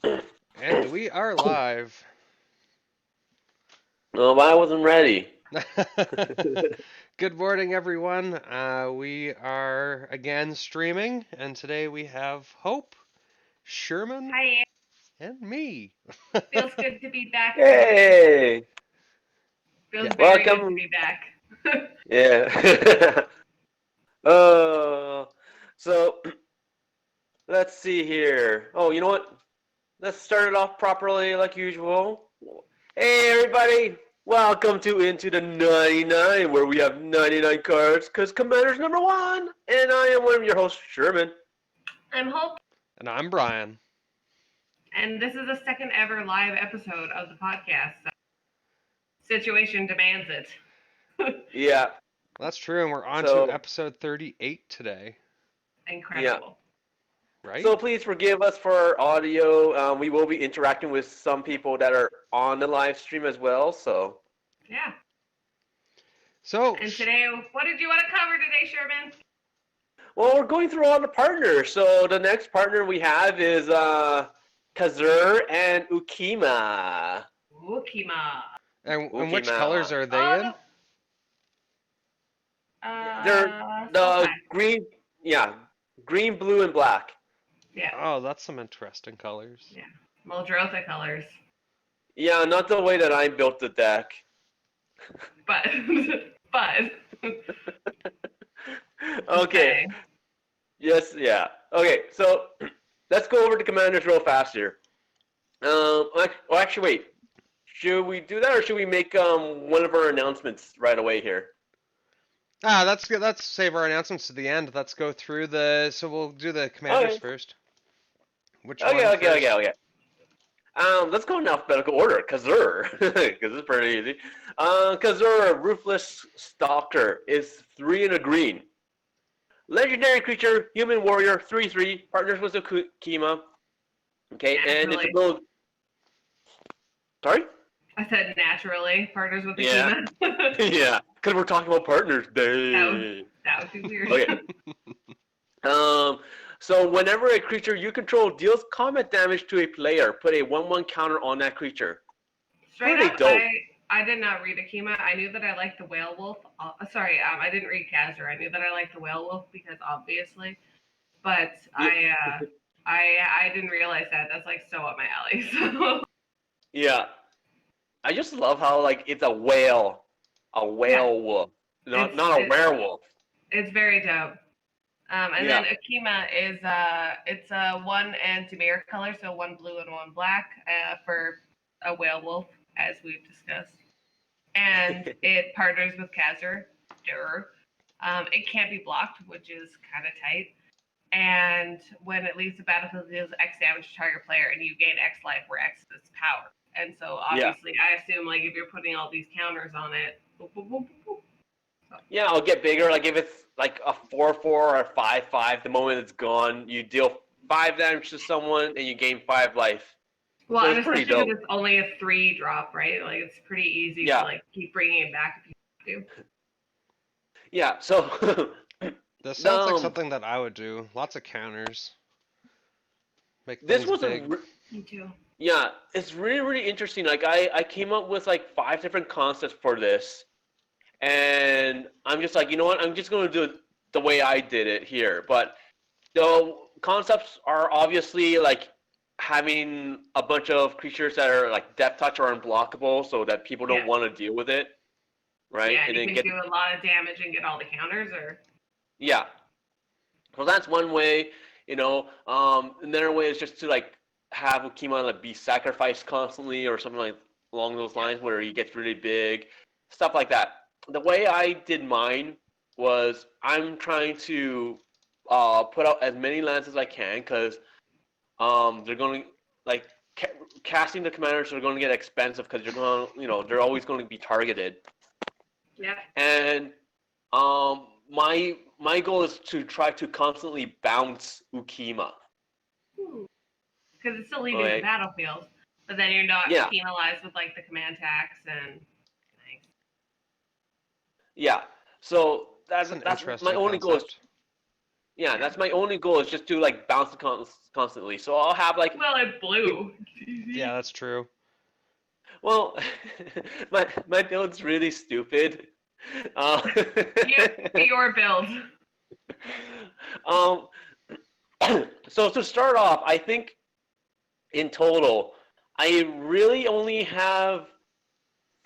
And we are live. No, but I wasn't ready. Good morning, everyone. We are again streaming, and today we have Hope, Sherman, Hi, and me. feels good to be back, guys. Hey, Feels Yeah. very good to welcome. be back. Yeah. uh, so let's see here. Oh, you know what? Let's start it off properly like usual. Hey, everybody. Welcome to Into the 99, where we have 99 cards, because Commander's number one. And I am one of your hosts, Sherman. I'm Hope, And I'm Brian. and this is the second ever live episode of the podcast. So situation demands it. Yeah. That's true, and we're on to So, episode 38 today, yeah. Incredible. right? So please forgive us for our audio. We will be interacting with some people that are on the live stream as well. So, Yeah. So, And today, what did you want to cover today, Sherman? well, we're going through all the partners. So the next partner we have is Cazur and Ukkima. Ukkima. and which Ukkima. colors are they Oh, in? They're the okay. green, yeah, green, blue, and black. Yeah. Oh, that's some interesting colors. Yeah. Muldrotha colors. Yeah, not the way that I built the deck. But, but, Okay. okay. Yes. Yeah. Okay. So let's go over the commanders real fast here. Actually, wait. Should we do that, or should we make one of our announcements right away here? That's good. Let's save our announcements to the end. Let's go through so we'll do the commanders Okay, first. Which okay, one okay, okay, first? okay. Let's go in alphabetical order. Kazur, because it's pretty easy. Kazur, Ruthless Stalker, is 3 in a green. Legendary creature, human warrior, 3/3, partners with Akima. Okay, and its Naturally. ability. Sorry? I said naturally. Partners with Yeah, Ukkima. yeah, because we're talking about partners. That Day. would be weird. Okay. Um, so whenever a creature you control deals combat damage to a player, put a 1/1 counter on that creature. Straight Pretty up, dope. I did not read Akima. I knew that I liked the whale wolf. Sorry, I didn't read Cazur. I knew that I liked the whale wolf because obviously, but Yeah, I didn't realize that. That's like so up my alley. So yeah. I just love how like it's a yeah, whale wolf, not it's not a it, werewolf. it's very dope. And Yeah, then Akima is it's a one and Tamir color, so one blue and one black for a whale wolf, as we've discussed. And it partners with Kazur. It can't be blocked, which is kind of tight. And when it leaves the battlefield, it deals X damage to target player, and you gain X life, where X is its power. And so yeah, obviously, I assume like if you're putting all these counters on it, boop, boop, boop, boop, boop. So, yeah. I'll get bigger. Like if it's like a 4/4 or a 5/5, the moment it's gone, you deal 5 damage to someone and you gain 5 life. well, So and it's pretty especially because dope. it's only a 3 drop, right? Like it's pretty easy to Yeah, like keep bringing it back if you have to. yeah. So, This sounds like um, something that I would do. Lots of counters. Make this things was a big. Me too. yeah. It's really really interesting. Like I came up with like 5 different concepts for this, and I'm just like, you know what? I'm just going to do it the way I did it here. But the concepts are obviously like having a bunch of creatures that are like death touch or unblockable, so that people don't Yeah, want to deal with it, right? yeah, and And you then can get do a lot of damage and get all the counters, or yeah. So that's one way, you know. Another way is just to like have Ukima like be sacrificed constantly or something like along those yeah, lines where he gets really big, stuff like that. The way I did mine was I'm trying to put out as many lands as I can because they're going to like casting the commanders are going to get expensive because you're going to they're always going to be targeted yeah. and my goal is to try to constantly bounce Ukima. Because it's still leaving the Okay. battlefield, but then you're not Yeah. penalized with like the command tax and things. Yeah. So It's that's an that's my interesting only goal is concept. Yeah, that's my only goal is just to like bounce it constantly. So I'll have like, Well, it blue. Yeah, that's true. well, my build's really stupid. Uh, Your build. um, so to start off, I think in total, I really only have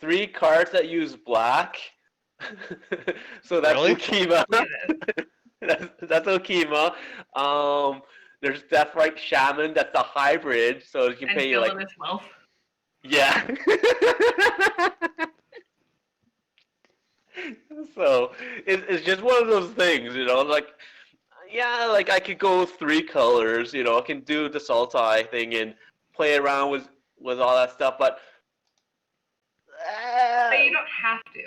3 cards that use black. So that's Really? Ukkima. Jesus. That's Ukkima. There's Death Right Shaman. That's a hybrid, so you can And pay like, Villainous Wealth. yeah. So it's just one of those things, like, yeah, like I could go 3 colors, I can do the Sultai thing and play around with all that stuff, but But uh, you don't have to.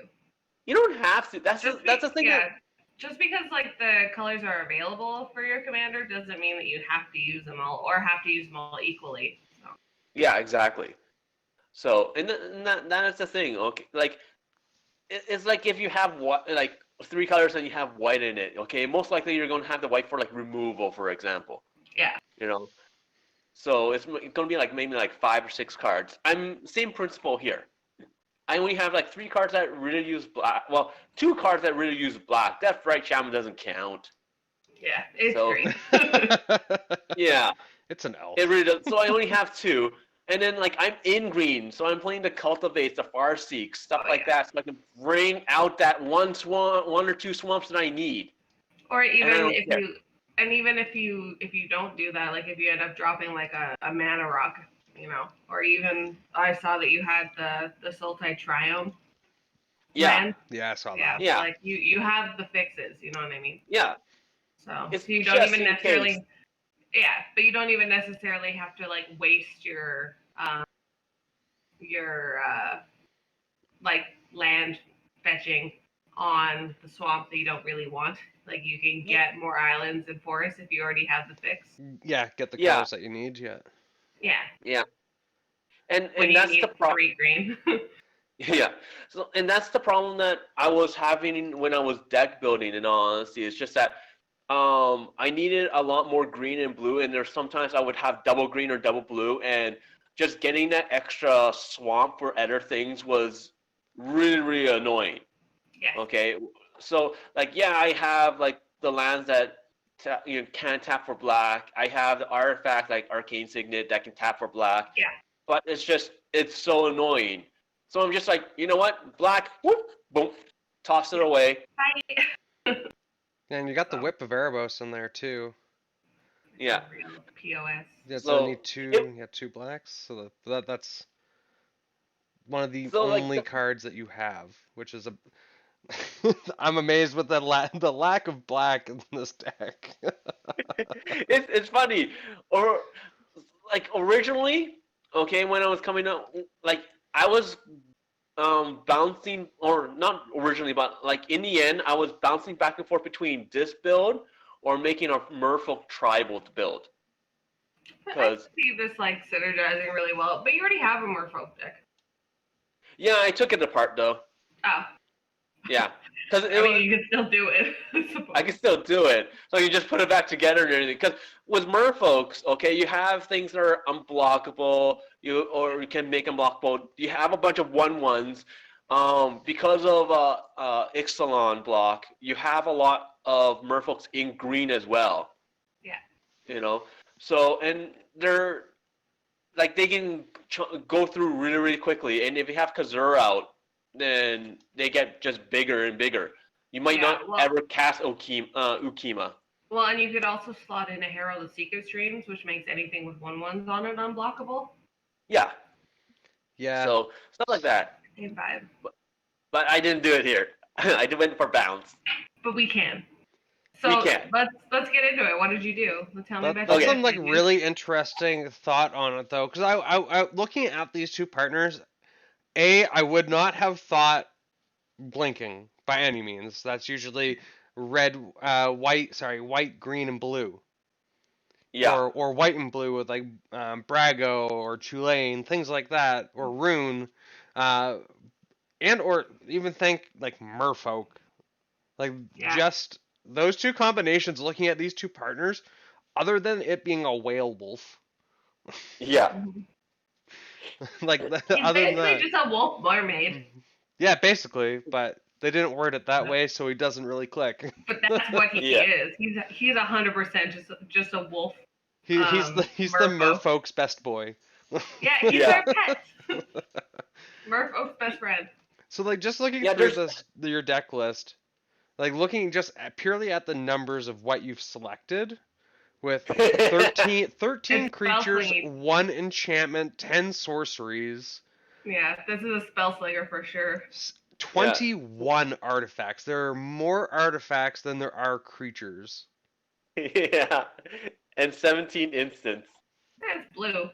you don't have to. That's the thing yeah. that, Just because like the colors are available for your commander doesn't mean that you have to use them all or have to use them all equally. So. yeah, exactly. So and that is the thing. Okay, like it's like if you have like 3 colors and you have white in it. Okay, most likely you're going to have the white for like removal, for example. Yeah. You know, so it's going to be like maybe like 5 or 6 cards. Same principle here. I only have like 3 cards that really use black. Well, 2 cards that really use black. That Fright Shaman doesn't count. Yeah. It's So green. yeah, It's an elf. it really does. So I only have 2. And then like I'm in green, so I'm playing the Cultivates, the Farseeks, stuff Oh, like yeah. that, so I can bring out that one or 2 swamps that I need. Or And I even don't if care. you don't do that, like if you end up dropping like a mana rock, or even I saw that you had the Sultai Triome Yeah, land. Yeah, I saw Yeah, that. so yeah, like you have the fixes, you know what I mean? yeah. So It's you don't just even in case. necessarily yeah, but you don't even necessarily have to like waste your like land fetching on the swamp that you don't really want. Like you can get more islands and forests if you already have the fix. Yeah, get the Yeah, colors that you need. Yeah. Yeah, yeah. And when and you that's the need problem. 3 green. Yeah. So and that's the problem that I was having when I was deck building, in all honesty. It's just that I needed a lot more green and blue, and there's sometimes I would have double green or double blue, and just getting that extra swamp for other things was really, really annoying. Yes. Okay. So like, yeah, I have like the lands that can tap for black. I have the artifact like Arcane Signet that can tap for black, Yeah. but it's so annoying. So I'm just like, you know what? Black, whoop, boom, toss it away. Bye. And you got the So, Whip of Erebos in there too. Yeah. real POS. Yeah, so I So need two. it, Yeah, 2 blacks. So that's one of the so like only cards that you have, which is a. I'm amazed with the lack of black in this deck. it's funny, or like originally, okay, when I was coming up, like I was bouncing, or not originally, but like in the end, I was bouncing back and forth between this build or making a Merfolk tribal to build. I Because see this like synergizing really well, but you already have a Merfolk deck. yeah, I took it apart though. Oh, Yeah, because I mean, you can still do it. I suppose. I can still do it. So you just put it back together and everything. Because with Merfolks, okay, you have things that are unblockable, or you can make them blockable. You have a bunch of 1/1s. Because of Ixalan block, you have a lot of Merfolks in green as well. Yeah. You know, so and they're like they can go through really, really quickly. And if you have Cazur out, then they get just bigger and bigger. You might Yeah. not ever cast Ukkima. Well, and you could also slot in a Herald of Secret Streams, which makes anything with 1/1s on it unblockable. Yeah, Yeah. so stuff like that. Same vibe. But I didn't do it here. I went for bounce. But we can. We So can. let's get into it. What did you do? Tell me about That's your Okay. some like deck, dude. really interesting thought on it though, because I looking at these two partners, I would not have thought blinking by any means. That's usually white, green, and blue, Yeah. or white and blue with like Brago or Tulane, things like that, or Rune, uh, and or even think like Merfolk, like Yeah. just those two combinations, looking at these two partners, other than it being a whale wolf, Yeah. like He's other than basically that, just a wolf mermaid, yeah, basically, but they didn't word it that way, so he doesn't really click. but that's what he Yeah. is. He's 100% just a wolf. He's the Merfolk. merfolk's best boy. Yeah, he's Yeah. our pet. Merfolk's best friend. So like just looking Yeah, through there's your deck list, like looking just purely at the numbers of what you've selected with 13 It's spell creatures, slinging. 1 enchantment, 10 sorceries, Yeah, this is a spell slinger for sure. Yeah. 21 artifacts. There are more artifacts than there are creatures. Yeah. And 17 instants. That's blue.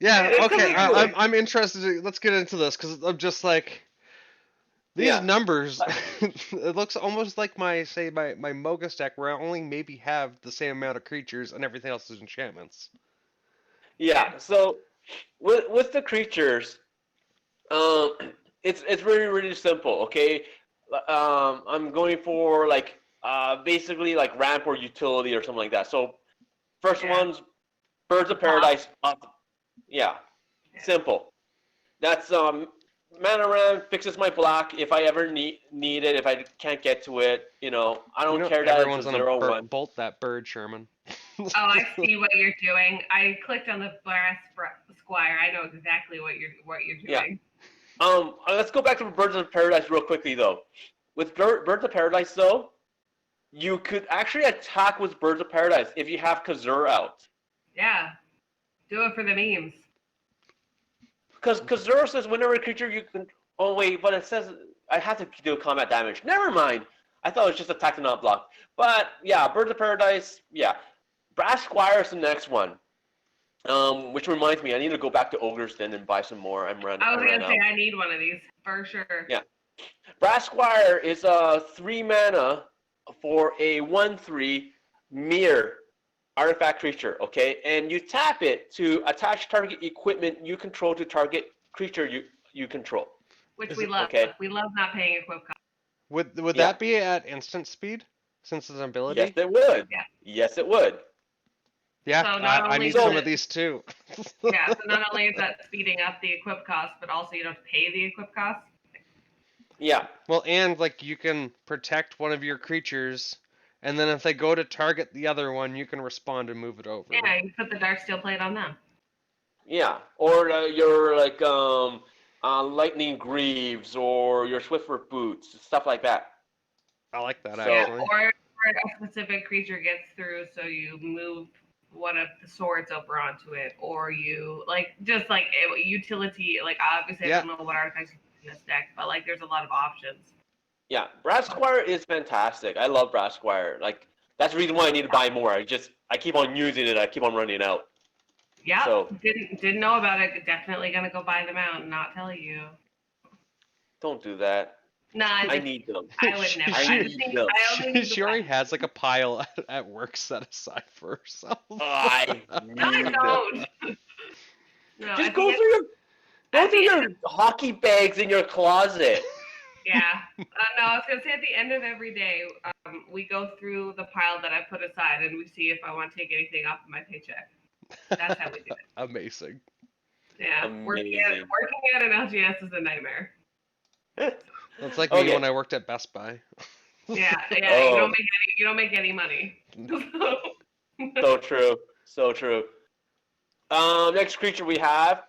Yeah, It's okay. coming your way. I'm interested. Let's get into this because I'm just like these Yeah. numbers. It looks almost like my Mogus deck where I only maybe have the same amount of creatures and everything else is enchantments. Yeah. So with the creatures, um, it's really really simple. Okay. I'm going for like basically like ramp or utility or something like that. So first Yeah. one's Birds of Paradise up. Yeah. Simple. That's mana ramp fixes my block if I ever need it. If I can't get to it, I don't care that Everyone's it's a gonna 0-1. bolt that bird, Sherman. Oh, I see what you're doing. I clicked on the brass squire. I know exactly what you're Yeah. doing. Let's go back to Birds of Paradise real quickly though. With Birds of Paradise though, you could actually attack with Birds of Paradise if you have Cazur out. Yeah. Do it for the memes. Because Kazura says whenever a creature you can. Oh wait, but it says I have to do combat damage. Never mind. I thought it was just attack and not block. But yeah, Birds of Paradise. Yeah, Brass Squire is the next one. Which reminds me, I need to go back to Ogre's Den and buy some more. I was ran gonna out. say I need one of these for sure. Yeah. Brass Squire is a 3 mana for a 1/3 mirror artifact creature, okay? And you tap it to attach target equipment you control to target creature you control. Which Is we it- love. okay. We love not paying equip cost. Would Yeah. that be at instant speed since it's an ability? Yes, it would. Yeah. Yes, it would. Yeah, So not I only need does some it- of these too. Yeah, so not only is that speeding up the equip cost, but also you don't pay the equip cost. Yeah. Well, and like you can protect one of your creatures, and then if they go to target the other one, you can respond and move it over. Yeah, you put the Darksteel plate on them. Yeah. Or your like lightning greaves or your Swiftfoot boots, stuff like that. I like that So- actually. Or a specific creature gets through, so you move one of the swords over onto it, or you just like utility. Like obviously, Yeah. I don't know what artifacts you put in this deck, but like there's a lot of options. Yeah, Brass Squire is fantastic. I love Brass Squire. Like that's the reason why I need to buy more. I keep on using it. I keep on running out. Yeah, So- didn't know about it. Definitely gonna go buy them out and not tell you. Don't do that. Nah, I need them. I would never. I I need just think them. I only need She to already buy. has like a pile at work set aside for herself. I No, I need them. don't. No, Just at go the end- through your at the your end- hockey bags in your closet. Yeah. No, I was gonna say at the end of every day, we go through the pile that I put aside and we see if I want to take anything off of my paycheck. That's how we do it. Amazing. Yeah. Working Amazing. at an LGS is a nightmare. That's like me Okay. when I worked at Best Buy. Yeah. Oh. You don't make any money. So true. So true. Next creature we have.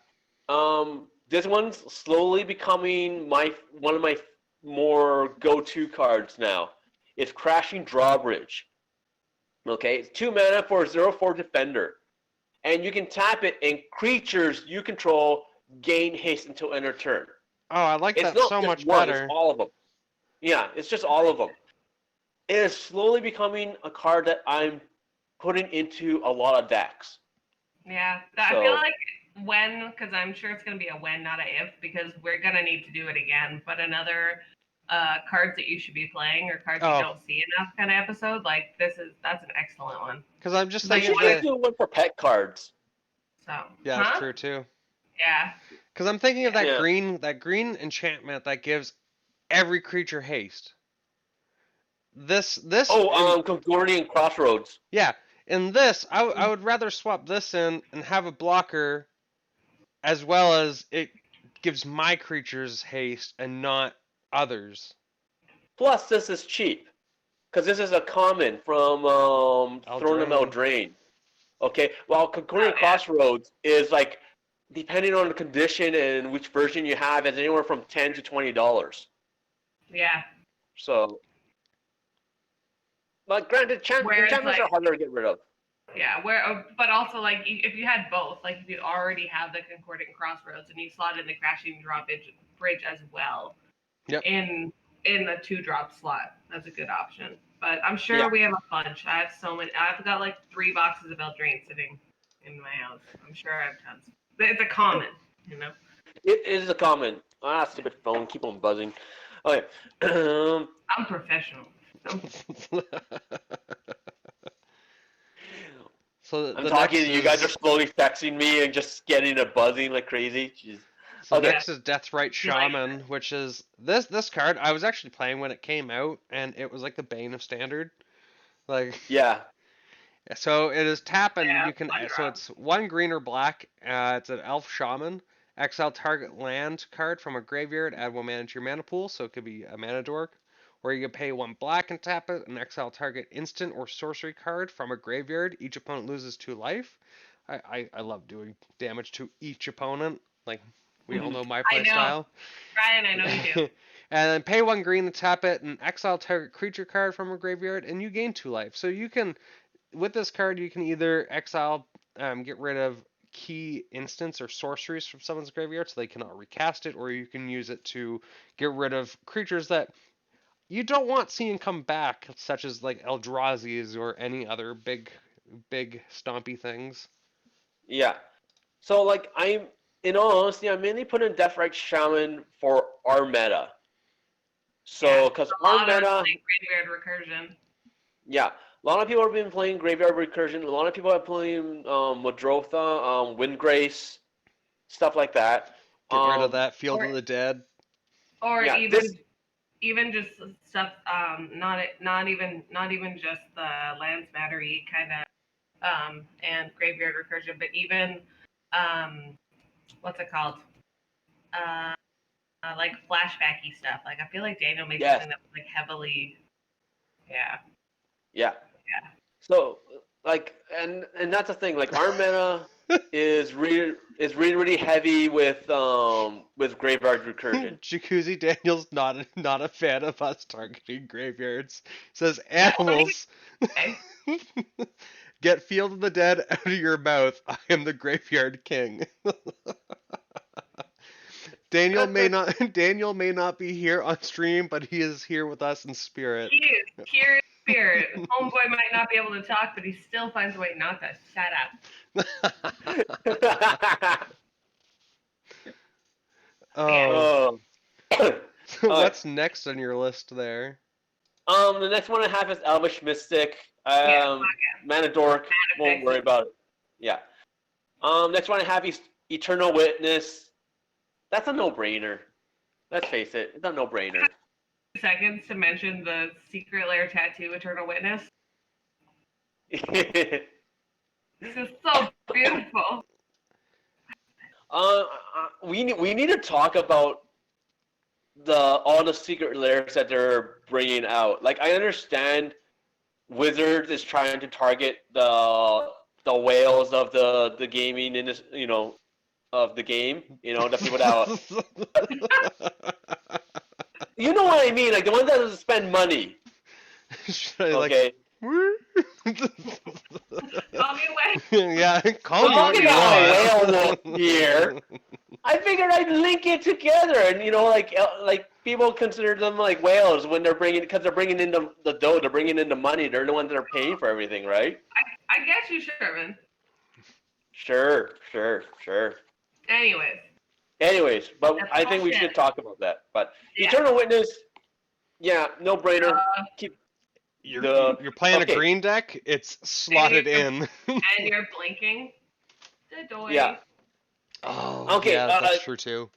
This one's slowly becoming one of my more go-to cards now. It's Crashing Drawbridge. Okay, it's 2 mana for a 0/4 defender. And you can tap it and creatures you control gain haste until end of turn. Oh, I like It's that not so just much one, better. it's all of them. Yeah, it's just all of them. It is slowly becoming a card that I'm putting into a lot of decks. Yeah. I So- feel like because I'm sure it's gonna be a when, not a if, because we're gonna need to do it again. But another cards that you should be playing or cards Oh. you don't see enough kind of episode, like that's an excellent one. Because I'm just Like, I thinking should what just that. do one for pet cards. So Yeah, huh? that's true too. Yeah. Because I'm thinking of that Yeah. green enchantment that gives every creature haste. this Oh, Concording Crossroads. yeah, in this I would rather swap this in and have a blocker as well as it gives my creatures haste and not others. Plus, this is cheap because this is a common from Throne of Eldraine. Eldraine. Okay, while Oh Concording yeah. Crossroads is like, depending on the condition and which version you have, is anywhere from $10 to $20. Yeah. So, but granted, Whereas enchantments like are harder to get rid of. yeah, but also like if you had both, like if you already have the Concordant Crossroads and you slot in the Crashing Bridge as well. Yep. In the 2-drop slot, that's a good option. But I'm sure Yeah. we have a bunch. I have so many. I've got like 3 boxes of Eldraine sitting in my house. I'm sure I have tons. It's a common, you know. It is a common. Stupid phone, keep on buzzing. Okay. I'm professional. So I'm the talking, next you guys are is slowly texting me and just getting a buzzing like crazy. Jeez. so Okay. next is Deathrite Shaman, which is this card I was actually playing when it came out, and it was like the bane of standard. Like Yeah. so it is tap and Yeah, you can fun so drop. it's 1 green or black. It's an elf shaman. Exile target land card from a graveyard. Add 1 mana to your mana pool, so it could be a mana dork. Or you can pay 1 black and tap it and exile target instant or sorcery card from a graveyard. Each opponent loses 2 life. I love doing damage to each opponent. Like we all know my I play know. style. Ryan, I know you do. And then pay 1 green to tap it and exile target creature card from a graveyard, and you gain 2 life. So you can, with this card, you can either exile, get rid of key instants or sorceries from someone's graveyard so they cannot recast it, or you can use it to get rid of creatures that you don't want seeing come back, such as like Eldrazi's or any other big stompy things. Yeah. So, like, in all honesty, I'm mainly putting Deathrite Shaman for our meta. So, because a our lot of meta, like graveyard recursion. yeah, a lot of people have been playing Graveyard Recursion. A lot of people are playing Madrotha, Windgrace, stuff like that. Get rid of that Field Or of the Dead. or Yeah, this, even just stuff not even just the lands mattery kind of and graveyard recursion, but even what's it called, uh, like flashbacky stuff. Like I feel like Daniel makes yes, something that was like heavily, yeah. yeah. So, like, and that's the thing. Like, our meta is really heavy with Graveyard Recursion. Jacuzzi Daniel's not a fan of us targeting graveyards. Says That's not even animals. okay. Get Field of the Dead out of your mouth. I am the graveyard king. Daniel may not be here on stream, but he is here with us in spirit. He is here in spirit. Homeboy might not be able to talk, but he still finds a way not to shut up. Oh, Oh. what's next on your list there? The next one I have is Elvish Mystic. Mana Dork. Won't worry about it. Yeah. Next one I have is Eternal Witness. That's a no-brainer. Let's face it, it's a no-brainer. Seconds to mention the Secret Lair tattoo, Eternal Witness. This is so beautiful. We need to talk about all the secret lairs that they're bringing out. Like, I understand Wizards is trying to target the whales of the gaming industry, of the game, the people that you know what I mean, like the ones that doesn't spend money. Okay. Call me away. Yeah, call me Talking what about you a want. whale here, I figured I'd link it together, and like people consider them like whales when they're bringing in the dough, they're bringing in the money, they're the ones that are paying for everything, right? I get you, Sherman. Sure. Anyways, but That's I think we bullshit. should talk about that. But Yeah. Eternal Witness, yeah, no brainer. You're playing a green deck. It's slotted in. And you're blinking. The doy. Yeah. Oh, Okay, yeah, that's true too.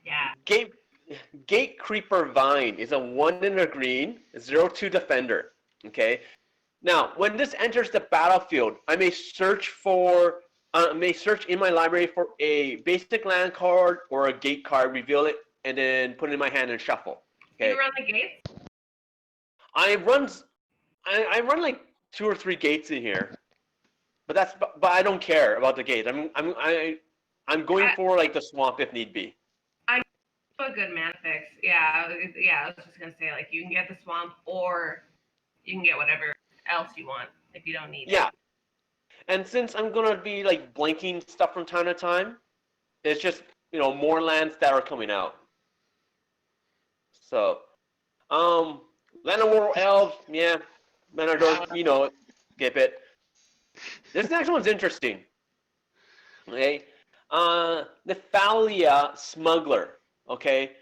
Yeah. Gate Creeper Vine is a 1 in a green, 0/2 defender. Okay. Now, when this enters the battlefield, I may search in my library for a basic land card or a gate card, reveal it, and then put it in my hand and shuffle. Do Okay. you run the gates? I run like 2 or 3 gates in here, but I don't care about the gates. I'm going for like the swamp if need be. A good mana fix. Yeah, I was just gonna say like you can get the swamp or you can get whatever else you want if you don't need Yeah. it. And since I'm gonna be like blanking stuff from time to time, it's just more lands that are coming out. So, Land of War Elves, yeah, Manador, skip it. This next one's interesting. Okay, Nephalia Smuggler. Okay,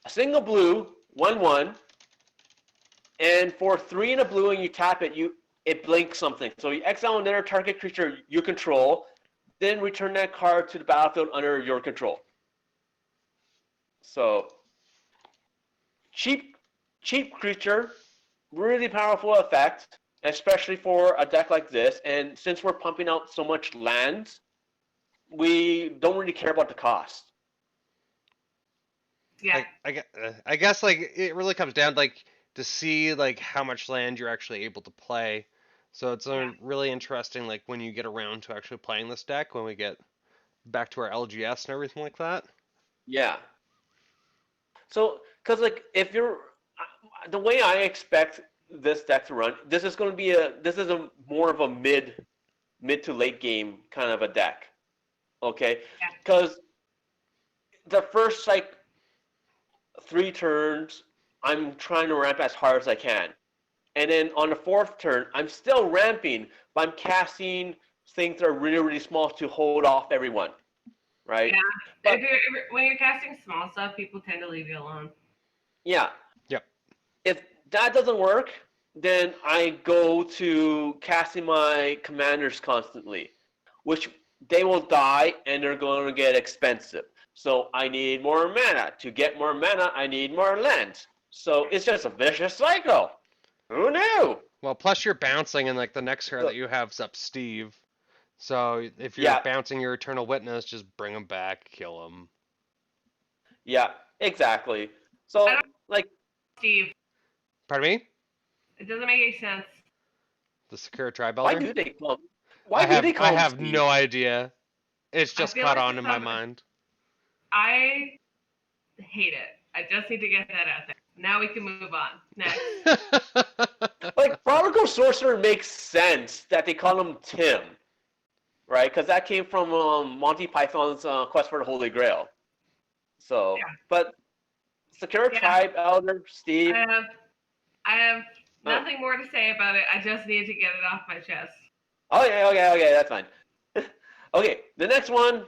a single blue, 1/1, and for 3 and a blue, and you tap it, it blinks something. So you exile another target creature you control, then return that card to the battlefield under your control. So cheap creature, really powerful effect, especially for a deck like this. And since we're pumping out so much lands, we don't really care about the cost. Yeah. I guess like it really comes down like to see like how much land you're actually able to play. So it's really interesting like when you get around to actually playing this deck when we get back to our LGS and everything like that. Yeah. So, because like if you're the way I expect this deck to run, this is more of a mid to late game kind of a deck. Okay, because the first like 3 turns, I'm trying to ramp as hard as I can. And then on the 4th turn, I'm still ramping, but I'm casting things that are really, really small to hold off everyone. Right? Yeah. But, when you're casting small stuff, people tend to leave you alone. Yeah. Yep. If that doesn't work, then I go to casting my commanders constantly, which they will die and they're going to get expensive. So I need more mana. To get more mana, I need more land. So it's just a vicious cycle. Who knew? Well, plus you're bouncing, and like the next card that you have is up Steve. So if you're bouncing your Eternal Witness, just bring him back, kill him. Yeah, exactly. So like Steve. Pardon me? It doesn't make any sense. The Secure Tribe Why Elder? do they call? I him have Steve? no idea. It's just caught on in my something- mind. I hate it. I just need to get that out there. Now we can move on. Next. Like Prodigal Sorcerer makes sense that they call him Tim, right? Because that came from Monty Python's Quest for the Holy Grail. So, but Secure Tribe Elder Steve. I have nothing more to say about it. I just need to get it off my chest. Okay, that's fine. Okay, the next one,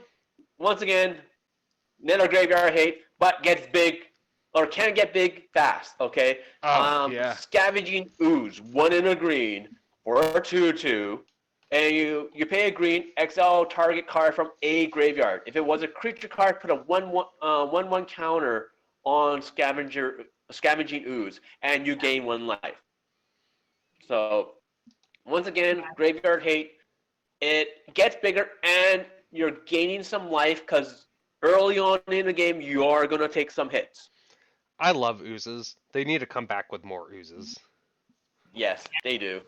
once again, Nether Graveyard Hate, but gets big, or can get big fast, okay? Scavenging Ooze, 1 in a green, for a 2/2, and you pay a green, exile target card from a graveyard. If it was a creature card, put a 1/1 counter on Scavenging Ooze, and you gain 1 life. So, once again, Graveyard Hate, it gets bigger, and you're gaining some life, because early on in the game, you are going to take some hits. I love oozes. They need to come back with more oozes. Yes, they do.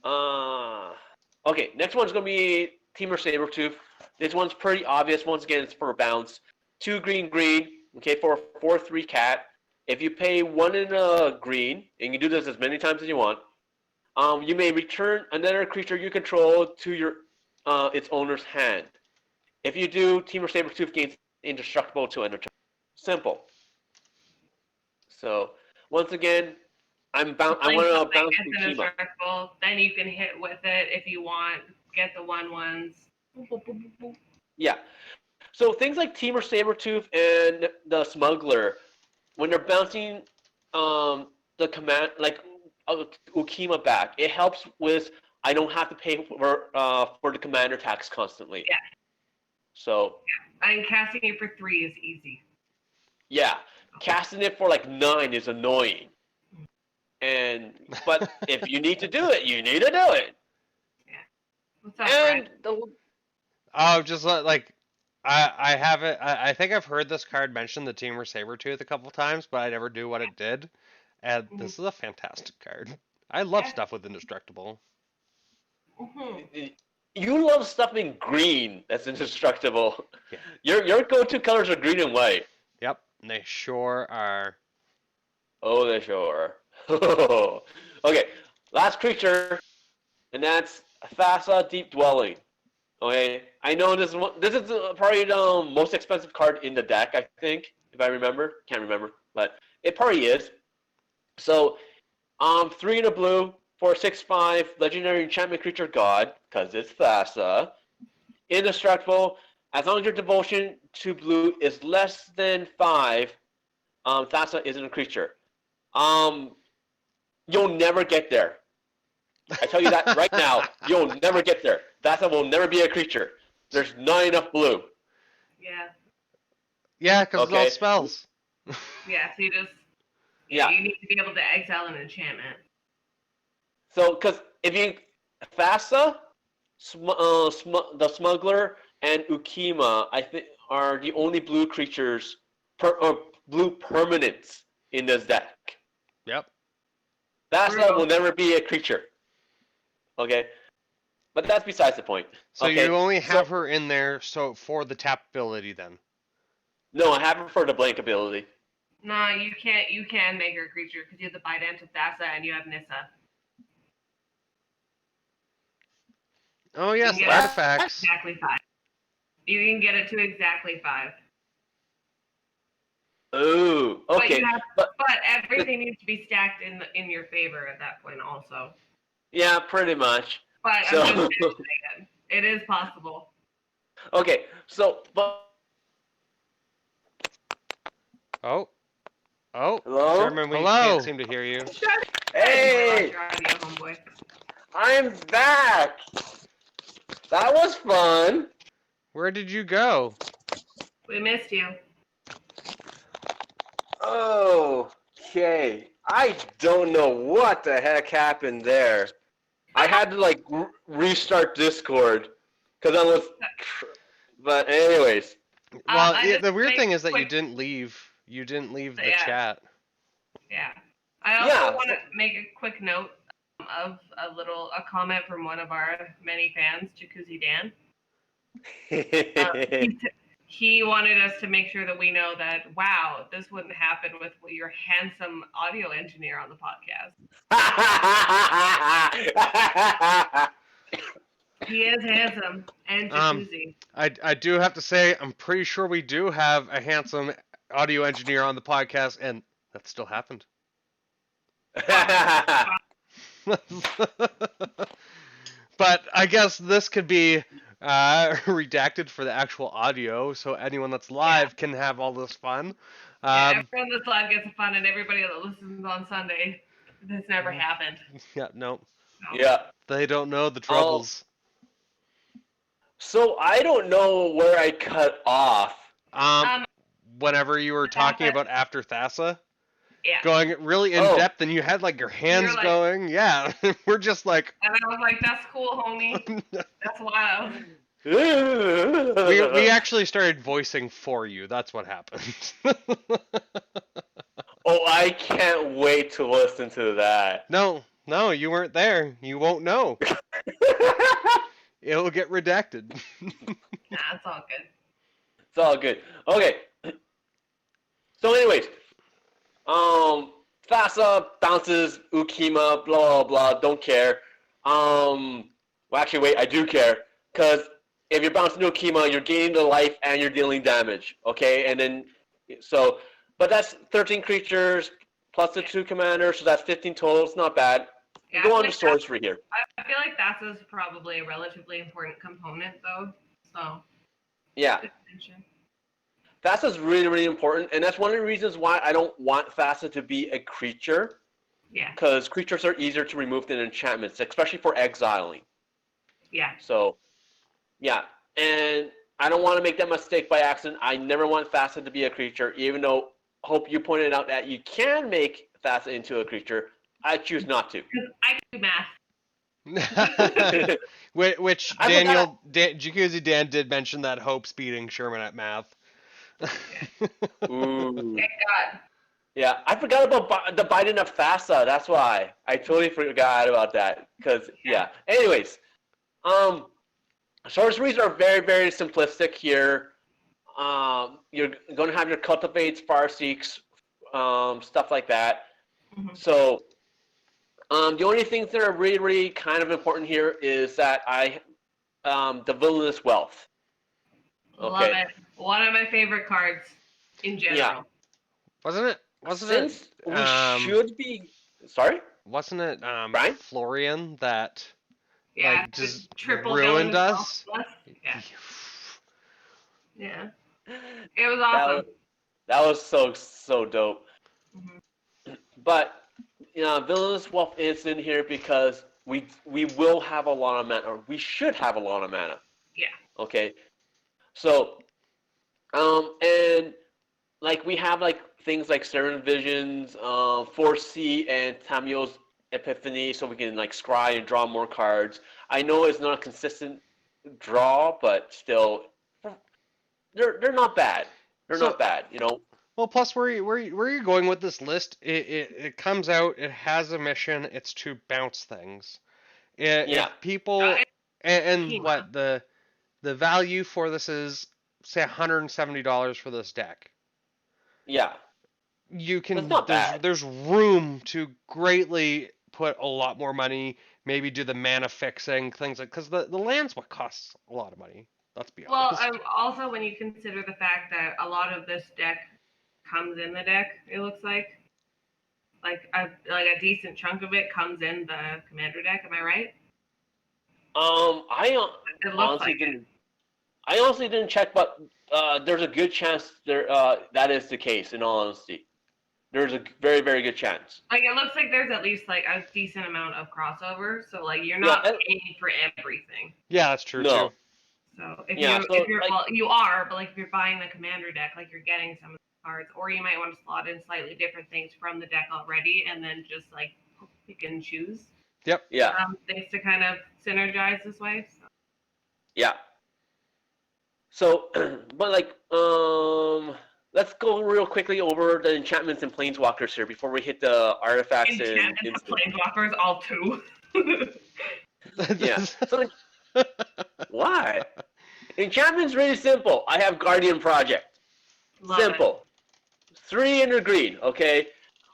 Okay, next one's going to be Temur Sabertooth. This one's pretty obvious. Once again, it's for a bounce. 2 green, okay, for a 4/3 cat. If you pay 1 in a green, and you do this as many times as you want, you may return another creature you control to your its owner's hand. If you do, Temur Sabertooth gains indestructible to end of turn. Simple. So, once again, I want to bounce Ukkima. Then you can hit with it if you want. Get the 1/1s. Yeah. So things like Temur Sabertooth and the Smuggler, when they're bouncing the command, like Ukkima back, it helps with I don't have to pay for the commander tax constantly. Yeah. So. Yeah. And casting it for 3 is easy. Yeah, casting it for like 9 is annoying. But if you need to do it, you need to do it. What's up, And Brad? Oh, just like I have it. I think I've heard this card mention the Teamer Sabertooth a couple times, but I never knew what it did. And this is a fantastic card. I love Yeah. stuff with indestructible. you love stuff in green that's indestructible. Yeah. Your go-to colors are green and white. Yep, and they sure are. Oh, they sure are. Okay, last creature, and that's Thassa Deep Dwelling. Okay, I know this is probably the most expensive card in the deck, I think, if I remember. Can't remember, but it probably is. So, 3 in a blue for 6/5 legendary enchantment creature god, because it's Thassa. Indestructible. As long as your devotion to blue is less than 5, Thassa isn't a creature. You'll never get there. I tell you that right now. You'll never get there. Thassa will never be a creature. There's not enough blue. Yeah. Yeah, because it's all Okay. spells. Yeah. So you just. Yeah. You need to be able to exile an enchantment. So, because if you Thassa, the Smuggler, and Ukkima, I think, are the only blue creatures, blue permanents in this deck. Yep. Thassa will never be a creature. Okay, but that's besides the point. So okay? you only have her in there so for the tap ability then. No, I have her for the blank ability. No, you can't. You can make her a creature because you have the Bident of Thassa and you have Nissa. Oh yes, You can get it artifacts. exactly 5. You can get it to exactly 5. Ooh, okay. But everything needs to be stacked in your favor at that point also. Yeah, pretty much. But So, I'm just saying it is possible. okay, so Oh. Hello? Sherman, we can't seem to hear you. Hey! Your audio, homeboy. I'm back. That was fun. Where did you go? We missed you. Okay. I don't know what the heck happened there. I had to like restart Discord because I was. But anyways. Well, I the weird just thing is that you quick- didn't leave. You didn't leave the Yeah. chat. Yeah. I also want to make a quick note of a comment from one of our many fans, Jacuzzi Dan. He wanted us to make sure that we know that, wow, this wouldn't happen with your handsome audio engineer on the podcast. He is handsome and jacuzzi. I do have to say, I'm pretty sure we do have a handsome audio engineer on the podcast, and that still happened. But I guess this could be redacted for the actual audio, so anyone that's live can have all this fun. Everyone that's live gets fun, and everybody that listens on Sunday, this never happened. Yeah, no. Yeah. They don't know the troubles. So I don't know where I cut off. Whenever you were talking about after Thassa, yeah, going really in depth, and you had like your hands going. Yeah, we're just like. And I was like, "That's cool, homie. That's wild." we actually started voicing for you. That's what happened. Oh, I can't wait to listen to that. No, you weren't there. You won't know. It'll get redacted. Nah, it's all good. It's all good. Okay. So, anyways, Thassa bounces Ukkima, blah blah. Don't care. Well, actually, wait. I do care because if you're bouncing Ukkima, you're gaining the life and you're dealing damage. Okay, and then but that's 13 creatures plus the 2 commanders, so that's 15 total. It's not bad. Yeah, Go on to sorcery here. I feel like Thassa's probably a relatively important component, though. So. Yeah. Thassa's really, really important, and that's one of the reasons why I don't want Thassa to be a creature. Yeah. Because creatures are easier to remove than enchantments, especially for exiling. Yeah. So, yeah. And I don't want to make that mistake by accident. I never want Thassa to be a creature, even though Hope you pointed out that you can make Thassa into a creature. I choose not to. Because I can do math. Which I forgot. Jacuzzi Dan did mention that Hope's beating Sherman at math. Ooh. Thank God. Yeah, I forgot about the Biden of Thassa. That's why I totally forgot about that. Because yeah. Anyways, sorceries are very very simplistic here. You're going to have your cultivates, far seeks, stuff like that. Mhm. So the only things that are really really kind of important here is that the villainous wealth. Love Okay. it. One of my favorite cards in Yeah. general. Wasn't it? Since we Um, should be sorry, wasn't it Brian? Florian that Yeah, like the just triple ruined villain wealth us? plus. Yeah, yeah. It was That awesome. was that was so dope. Mhm. But villainous wealth is in here because we will have a lot of mana, or we should have a lot of mana. Yeah. Okay. So and like we have like things like Seven Visions, 4C, and Tamio's Epiphany, so we can like scry and draw more cards. I know it's not a consistent draw, but still, they're not bad. They're So not bad, well, plus where you're going with this list, it comes out, it has a mission, it's to bounce things. Yeah, If people It's and Ukkima. what the value for this is, say $170 for this deck. yeah. You That's can not bad. there's room to greatly put a lot more money, maybe do the mana fixing things like because the land's what costs a lot of money. Let's be Well, honest. also when you consider the fact that a lot of this deck comes in the deck, it looks like a decent chunk of it comes in the commander deck. Am I right? I It looks honestly like it. didn't. I honestly didn't check, but there's a good chance there that is the case. In all honesty, there's a very very good chance. Like it looks like there's at least like a decent amount of crossover. So like you're Yeah. not paying for everything. Yeah, that's true too. No. So Yeah. if So you're like well you are, but like if you're buying the commander deck, like you're getting some of the cards, or you might want to slot in slightly different things from the deck already, and then just like pick and choose Yep. yeah things to kind of synergize this way. So. yeah. So, but like let's go real quickly over the enchantments and planeswalkers here before we hit the artifacts and Enchantments of instant. planeswalkers, all two. Yeah. So why? Enchantment's really simple. I have Guardian Project. Love Simple. 3 in the green, okay?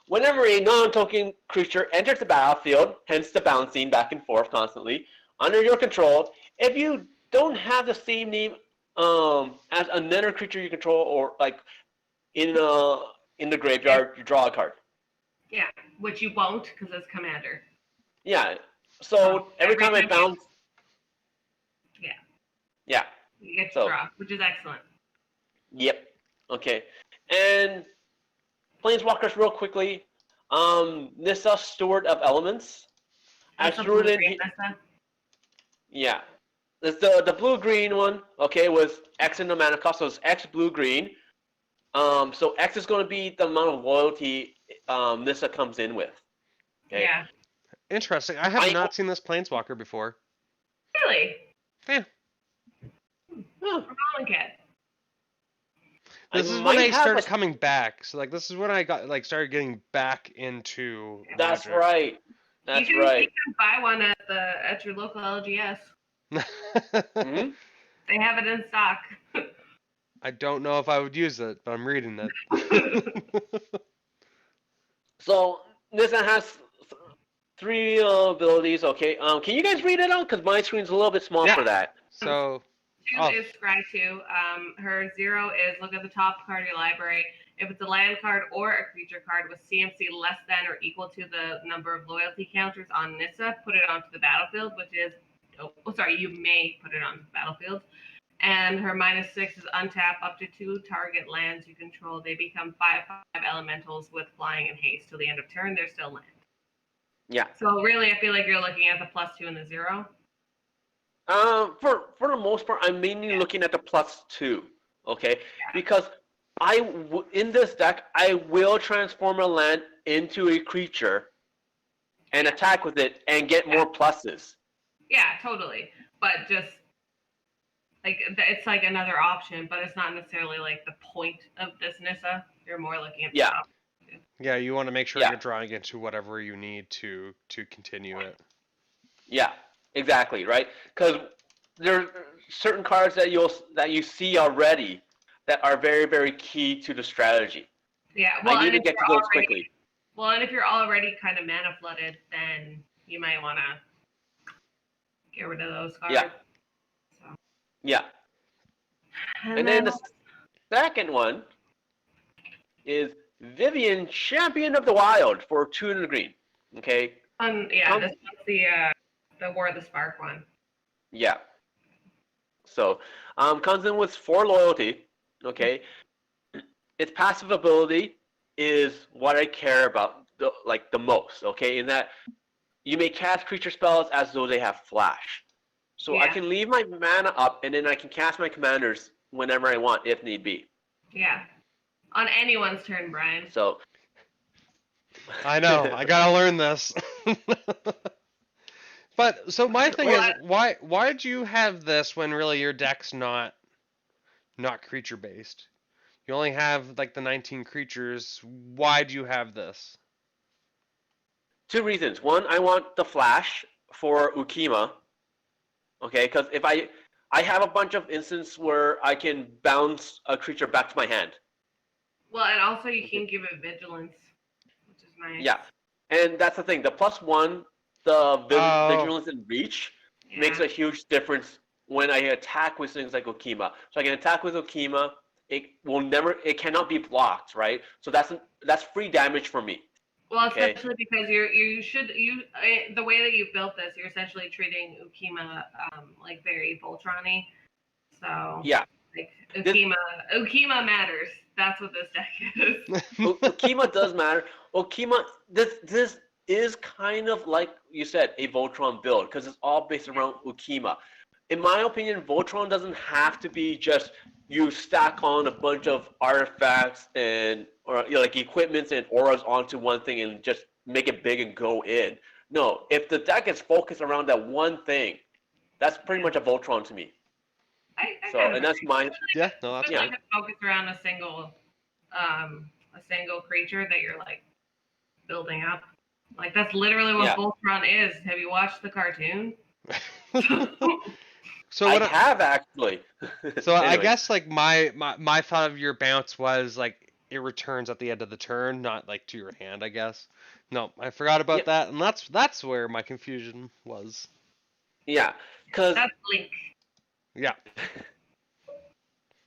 Whenever a non-token creature enters the battlefield, hence the bouncing back and forth constantly, under your control, if you don't have the same name as another creature you control, or like in the graveyard, you draw a card. it. Yeah, which you won't because it's commander. Yeah. So every time I bounce. Yeah. Yeah. You get to So. draw, which is excellent. Yep. Okay. And Planeswalkers real quickly. Nissa, Steward of Elements. I That's a threw it in. blue-green Nissa. Yeah. It's the blue green one. Okay, was X in the mana cost, so it's X blue green. So X is going to be the amount of loyalty Nissa comes in with. Okay. Yeah. Interesting. I have not seen this planeswalker before. Really? Yeah. Huh. Cat. This is when I started coming back. So like this is when I got like started getting back into That's Magic. right. That's you right. can buy one at your local LGS. Mm-hmm. They have it in stock. I don't know if I would use it, but I'm reading it. So Nissa has 3 abilities. Okay. Can you guys read it out? Because my screen's a little bit small for that. So 2 is Scry 2. Her 0 is look at the top card of your library. If it's a land card or a creature card with CMC less than or equal to the number of loyalty counters on Nissa, put it onto the battlefield, which is, you may put it onto the battlefield. And her -6 is untap up to 2 target lands you control. They become 5/5 elementals with flying and haste till the end of turn. They're still land. Yeah. So really, I feel like you're looking at the +2 and the 0. For the most part, I'm mainly looking at the +2, okay? Yeah. Because in this deck, I will transform a land into a creature and attack with it and get more pluses. Yeah, totally. But just like it's like another option, but it's not necessarily like the point of this Nissa. You're more looking at the Yeah. top. Yeah, you want to make sure Yeah. you're drawing into whatever you need to continue it. Yeah, exactly, right? Because there are certain cards that you see already that are very, very key to the strategy. Yeah, well, I need and to if get to you're those quickly. Well, and if you're already kind of mana flooded, then you might want to get rid of those cards. Yeah. So. Yeah. And then the second one is Vivian, Champion of the Wild for 2 in the green. Okay. Yeah, this one's the War of the Spark one. Yeah. So, comes in with 4 loyalty. Okay. Its passive ability is what I care about the most. Okay, in that you may cast creature spells as though they have flash. So I can leave my mana up, and then I can cast my commanders whenever I want, if need be. Yeah. On anyone's turn, Brian. So. I know. I gotta learn this. But so my thing is, why do you have this when really your deck's not creature based? You only have like the 19 creatures. Why do you have this? 2 reasons. One, I want the flash for Ukkima. Okay, because if I have a bunch of instances where I can bounce a creature back to my hand. Well, and also you can give it vigilance, which is nice. Yeah, and that's the thing. The +1, the vigilance and reach makes a huge difference when I attack with things like Ukkima. So I can attack with Ukkima. It cannot be blocked, right? So that's free damage for me. Well, especially because the way that you've built this, you're essentially treating Ukkima like very Voltron-y. So yeah, like Ukkima matters. That's what this deck is. Ukkima does matter. Ukkima, this is kind of like you said, a Voltron build because it's all based around Ukkima. In my opinion, Voltron doesn't have to be just you stack on a bunch of artifacts or like equipments and auras onto one thing and just make it big and go in. No, if the deck is focused around that one thing, that's pretty much a Voltron to me. And that's my that's like focused around a single creature that you're like building up. Like that's literally what Voltron is. Have you watched the cartoon? So I have actually. So anyway. I guess like my thought of your bounce was like it returns at the end of the turn, not like to your hand. I guess. No, I forgot about that, and that's where my confusion was. Yeah, because that's Link. Yeah.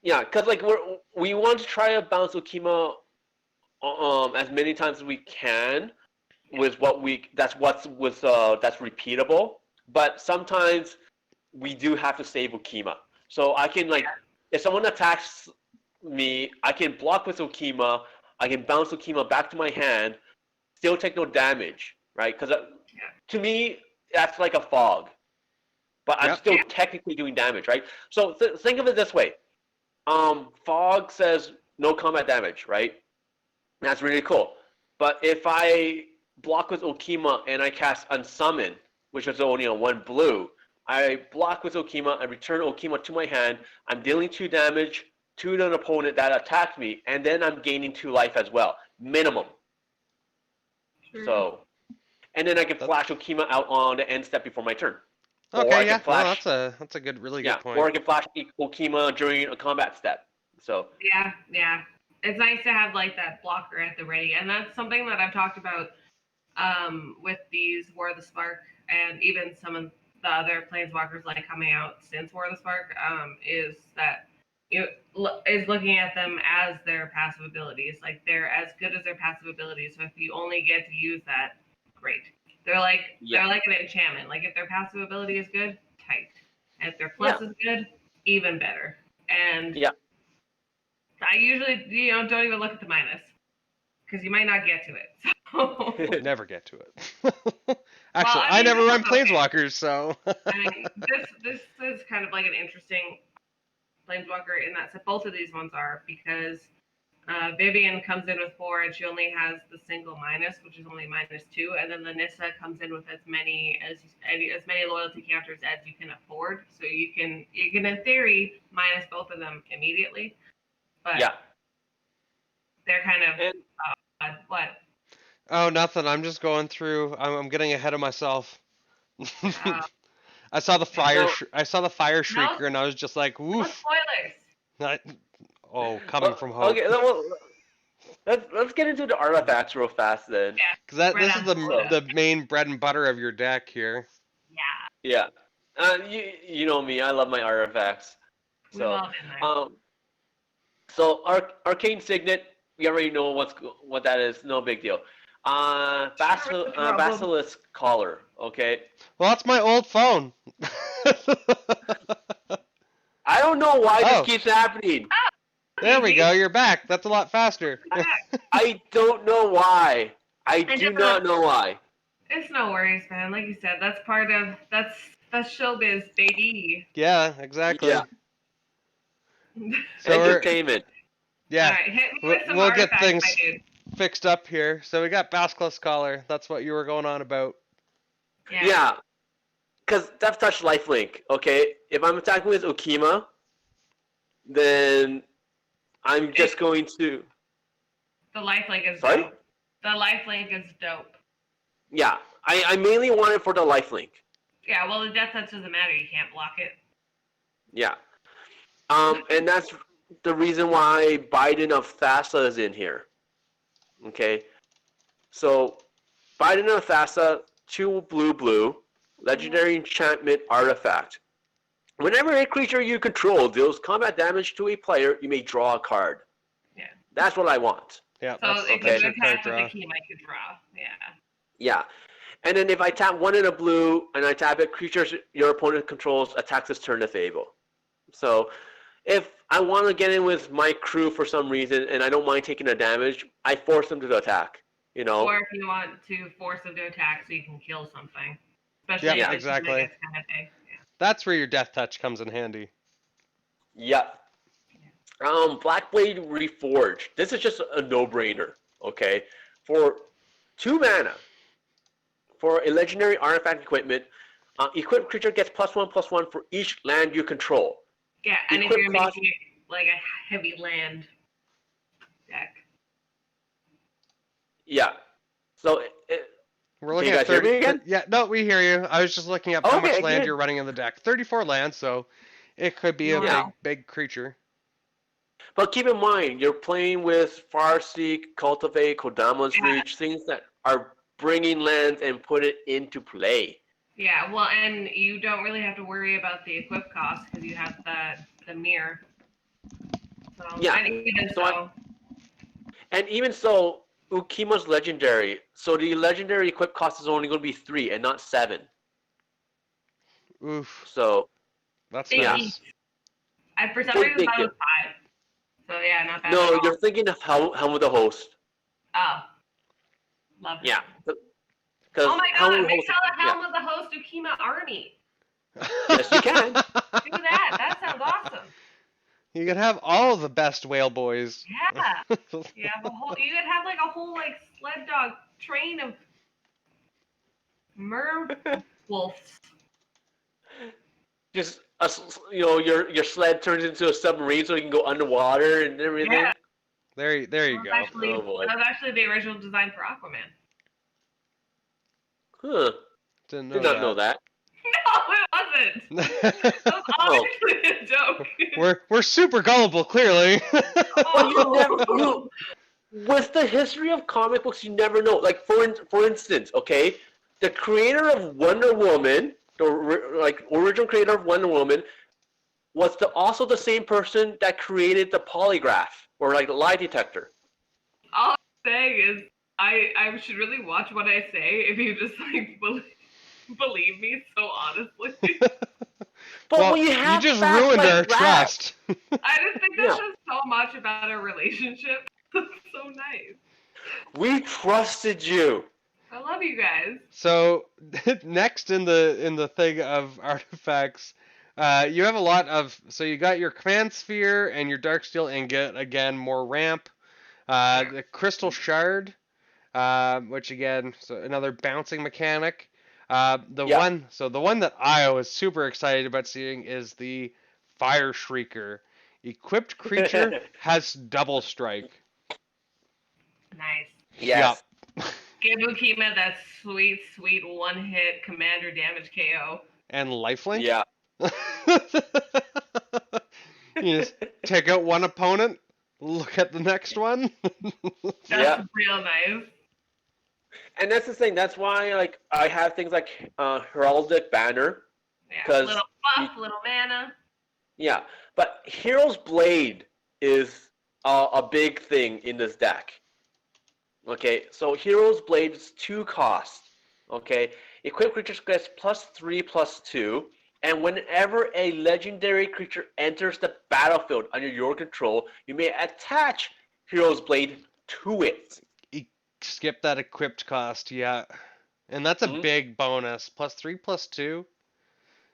Yeah, because like we want to try to bounce Ukkima as many times as we can with that's repeatable. But sometimes we do have to save Ukkima. So I can if someone attacks me, I can block with Ukkima. I can bounce Ukkima back to my hand, still take no damage, right? Because to me that's like a fog, but I'm still technically doing damage, right? So think of it this way. Fog says no combat damage, right? That's really cool. But if I block with Ukkima and I cast Unsummon, which is only on 1 blue, I block with Ukkima, I return Ukkima to my hand, I'm dealing 2 damage to an opponent that attacked me, and then I'm gaining 2 life as well, minimum. So, and then I can flash Ukkima out on the end step before my turn. Okay, that's a really good point. Or I can flash Ukkima during a combat step. So yeah, it's nice to have like that blocker at the ready, and that's something that I've talked about with these War of the Spark, and even some of the other planeswalkers like coming out since War of the Spark, is that is looking at them as their passive abilities, like they're as good as their passive abilities. So if you only get to use that, great. They're like an enchantment. Like if their passive ability is good, tight. And if their plus is good, even better. And I usually don't even look at the minus because you might not get to it. So. Never get to it. Actually, I never run planeswalkers, so. I mean, this is kind of like an interesting planeswalker in that both of these ones are, because Vivian comes in with 4, and she only has the single minus, which is only -2, and then the Nissa comes in with as many loyalty counters as you can afford. So you can in theory minus both of them immediately, but Yeah. they're kind of And what? Oh, nothing. I'm just going through. I'm getting ahead of myself. I saw the fire. No. I saw the fire No, shrieker, and I was just like, no "Woof!" spoilers. Coming from Hope. okay, let's get into the artifacts real fast then. Yeah, Because right this is on the top. the main bread and butter of your deck here. Yeah, Yeah. You know me, I love my artifacts. we've all been there. So Arcane Signet, we already know what that is. No big deal. Basilisk Collar. Okay. Well, that's my old phone. I don't know why Oh. this keeps happening. There we go. You're back. That's a lot faster. I don't know why. I do not know why. It's no worries, man. Like you said, that's showbiz, baby. Yeah, exactly. Yeah. So Entertainment. yeah, All right, hit me with some we'll get artifacts, things my dude. fixed up here. So we got Basilisk Collar. That's what you were going on about. Yeah. Because Death Touch Lifelink, okay? If I'm attacking with Ukkima, then I'm just going to... The lifelink is Sorry? dope. The lifelink is dope. Yeah. I mainly want it for the lifelink. Yeah, well, the death touch doesn't matter. You can't block it. Yeah. And that's the reason why Biden of Thassa is in here. Okay? So, Biden of Thassa, 2 blue, legendary enchantment artifact. Whenever a creature you control deals combat damage to a player, you may draw a card. Yeah. That's what I want. Yeah, So that's, if that's you your card attack with draw. the key, you could draw. Yeah. Yeah. And then if I tap 1 in a blue and I tap it, creatures your opponent controls attacks this turn if able. So if I want to get in with my crew for some reason and I don't mind taking the damage, I force them to attack. You know? Or if you want to force them to attack so you can kill something. Especially Yeah, if exactly. It's kind of big. Yeah. That's where your Death Touch comes in handy. Yep. Blackblade Reforged. This is just a no-brainer, okay? For 2 mana, for a legendary artifact equipment, equipped creature gets +1/+1 for each land you control. Yeah, and if Equip you're cost- making it like a heavy land deck. Yeah. So, We're looking you at guys hear 30. me again? Yeah, no, we hear you. I was just looking up how Okay, much land good. you're running in the deck. 34 lands, so it could be a Yeah. big creature. but keep in mind, you're playing with Farseek, Cultivate, Kodama's Yeah. Reach, things that are bringing lands and put it into play. Yeah, well, and you don't really have to worry about the equip cost because you have the mirror. So, Yeah, and even so And even so, Ukkima's legendary. So the legendary equip cost is only going to be 3 and not 7. Oof, So, that's Big nice. eat. I for some Big, reason big thought it was deal. 5. So yeah, not bad. no, at all. you're thinking of Helm of the Host. Oh, love it. Yeah. Oh my Helm god, of the make Host, Helm of the Host Ukkima army. Yes, you can. Do that. That sounds awesome. You could have all the best whale boys. Yeah. You could have like a whole like sled dog train of merwolves. Just your sled turns into a submarine so you can go underwater and everything. Yeah. There you That go. was Oh, boy. actually the original design for Aquaman. Huh. Didn't know Did not know that. No, it wasn't. That was obviously a joke. we're super gullible, clearly. Oh. With the history of comic books, you never know. Like for instance, okay, the creator of Wonder Woman, the original creator of Wonder Woman, was also the same person that created the polygraph or like the lie detector. All I'm saying is, I should really watch what I say if you just like believe me so honestly. But well, when you have just facts ruined like our that, trust. I just think that Yeah. says so much about our relationship. That's so nice. We trusted you. I love you guys. So next in the thing of artifacts, you have a lot of. So you got your command sphere and your dark steel ingot. Again, more ramp. The Crystal Shard, which again, so another bouncing mechanic. The Yeah. one that I was super excited about seeing is the Fire Shrieker. Equipped creature has double strike. Nice. Yup. Yes. Give Ukkima that sweet, sweet one-hit commander damage KO. And lifelink. Yeah. You just take out one opponent, look at the next one. That's Yeah. real nice. And that's the thing. That's why like I have things like Heraldic Banner. Yeah. 'Cause Little buff, little mana. Yeah, but Hero's Blade is a big thing in this deck. Okay, so Hero's Blade is 2 cost. Okay, equipped creature gets +3/+2, and whenever a legendary creature enters the battlefield under your control, you may attach Hero's Blade to it. Skip that equipped cost, yeah. And that's a Mhm. big bonus. +3/+2.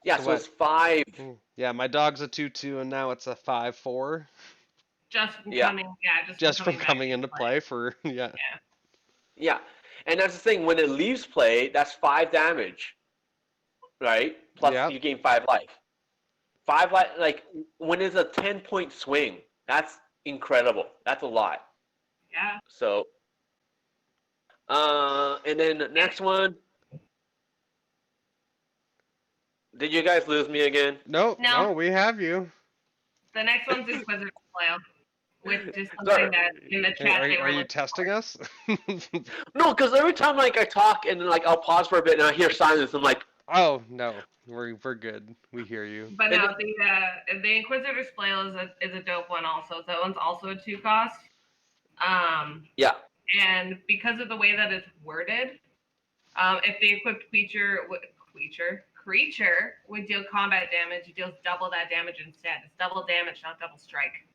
Yeah, So so what? it's 5. Yeah, my dog's a 2/2, and now it's a 5/4. Just from Yeah. coming, yeah, Just from back coming into play for yeah. Yeah. Yeah, and that's the thing. When it leaves play, that's 5 damage, right? Plus Yep. you gain 5 life. 5 life, like when it's a 10-point swing, that's incredible. That's a lot. Yeah. So, and then the next one. Did you guys lose me again? No, No. we have you. The next one's is Cazur Flail, which is Sorry. something that in the chat Are, they are were you looking testing for. us? No, because every time like I talk and like I'll pause for a bit and I hear silence, I'm like, Oh no, we're good. We hear you. But no, the Inquisitor's Flail is a dope one also. That one's also a 2 cost. yeah, And because of the way that it's worded, if the equipped creature would deal combat damage, it deals double that damage instead. It's double damage, not double strike.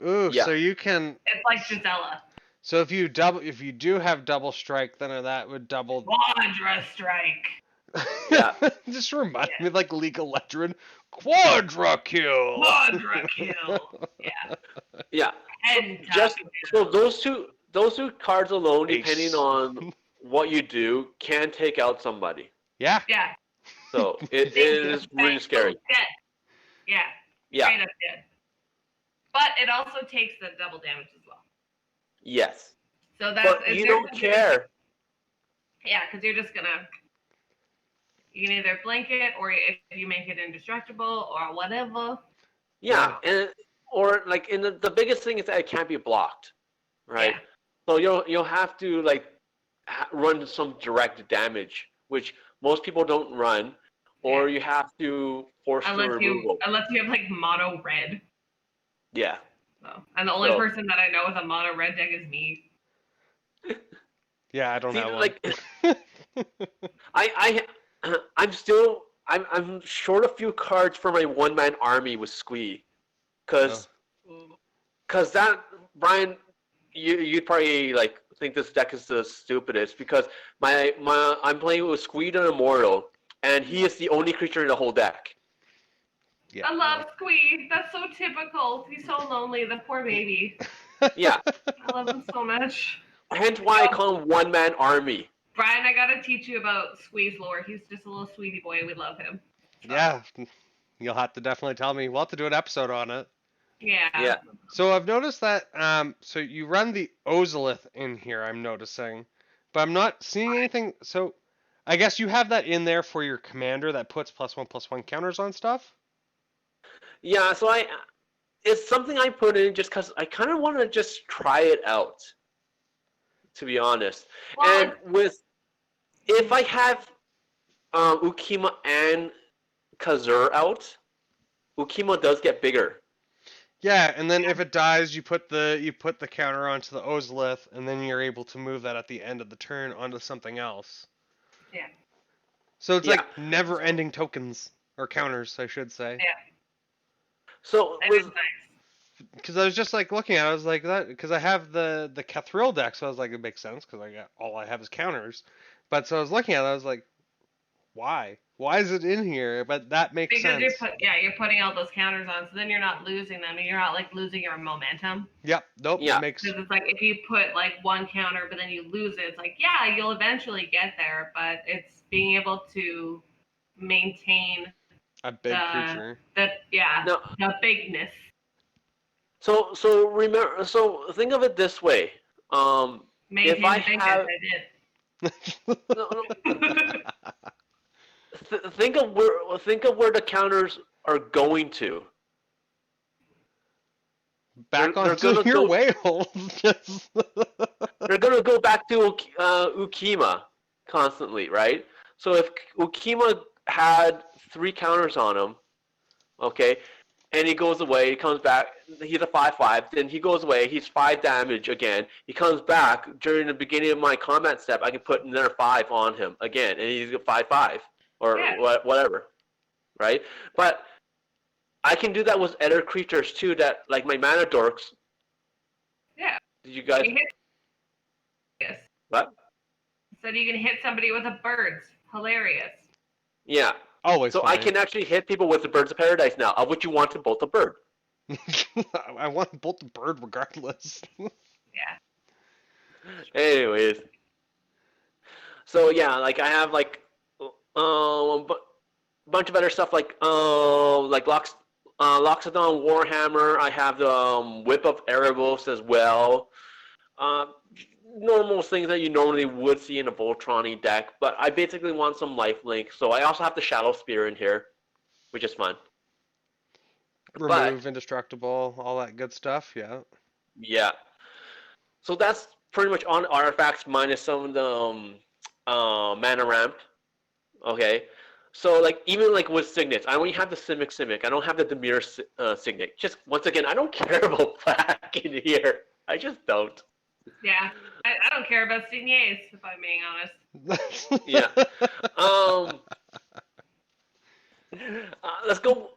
Ooh, Yeah. so you can. It's like Gisela. So if you do have double strike, then that would double. Quadra strike. Yeah. Just remind me like League of Legends. Quadra kill. Quadra kill. Yeah. yeah. And Just so those two cards alone, depending Ace. on what you do, can take out somebody. Yeah. Yeah. So it is really scary. Dead. Yeah. Yeah. Straight up dead. But it also takes the double damage as well. Yes. So that's But you don't care. Yeah, because you're just gonna. You can either blink it, or if you make it indestructible, or whatever. Yeah, and or like in the biggest thing is that it can't be blocked, right? Yeah. So you'll have to like run some direct damage, which most people don't run, or you have to force the Unless removal. you have like mono red. Yeah. So, and the only person that I know with a mono red deck is me. Yeah, I don't See, have one. like I'm short a few cards for my 1-man army with Squee, cause that Brian, you'd probably like think this deck is the stupidest because I'm playing with Squee and Immortal, and he is the only creature in the whole deck. Yeah. I love Squeeze. That's so typical. He's so lonely, the poor baby. Yeah. I love him so much. Hence why I call him 1-man army. Brian, I gotta teach you about Squeeze lore. He's just a little sweetie boy. We love him. So, Yeah. You'll have to definitely tell me. We'll have to do an episode on it. Yeah. Yeah. So I've noticed that so you run the Ozolith in here, I'm noticing. But I'm not seeing anything. So I guess you have that in there for your commander that puts +1/+1 counters on stuff? Yeah, so it's something I put in just because I kind of want to just try it out, to be honest. Well, And if I have Ukkima and Cazur out, Ukkima does get bigger. Yeah, and then if it dies, you put the counter onto the Ozolith, and then you're able to move that at the end of the turn onto something else. Yeah. So it's like never-ending tokens or counters, I should say. Yeah. So That is nice. Because I was just like looking at it, I was like that because I have the Cathril deck, so I was like it makes sense because all I have is counters. But so I was looking at it, I was like, why? Why is it in here? But that makes Because sense. you're putting all those counters on, so then you're not losing them, and you're not like losing your momentum. Yep. Nope. Yeah. Makes Because it's like if you put like one counter, but then you lose it, it's like yeah, you'll eventually get there, but it's being able to maintain a big creature. the Now, the bigness. so remember. So think of it this way. Maintain I the bigness. have- no, I did. think of where the counters are going to. Back They're onto gonna your go- whale. They're gonna go back to Ukkima constantly, right? So if Ukkima had 3 counters on him, okay, and he goes away, he comes back, he's a 5/5, then he goes away, he's 5 damage again, he comes back, during the beginning of my combat step, I can put another 5 on him again, and he's a 5/5, or whatever, right? But I can do that with other creatures too, that, like my mana dorks. Yeah. Did you guys... Yes. What? So you can hit somebody with a bird. Hilarious. Yeah. Always. So funny. I can actually hit people with the Birds of Paradise now, of which you want to bolt a bird. I want to bolt the bird regardless. Yeah. Anyways. So yeah, like I have like a bunch of other stuff like Loxodon Warhammer. I have the Whip of Erebos as well. Normal things that you normally would see in a Voltron deck, but I basically want some lifelink. So I also have the Shadow Spear in here, which is fun. Remove indestructible, all that good stuff. Yeah. Yeah. So that's pretty much on artifacts minus some of the mana ramp. Okay. So like even like with signets, I only have the Simic. I don't have the Demir signet. Just once again, I don't care about black in here. I just don't. Yeah. I don't care about signes, if I'm being honest. Yeah. Let's go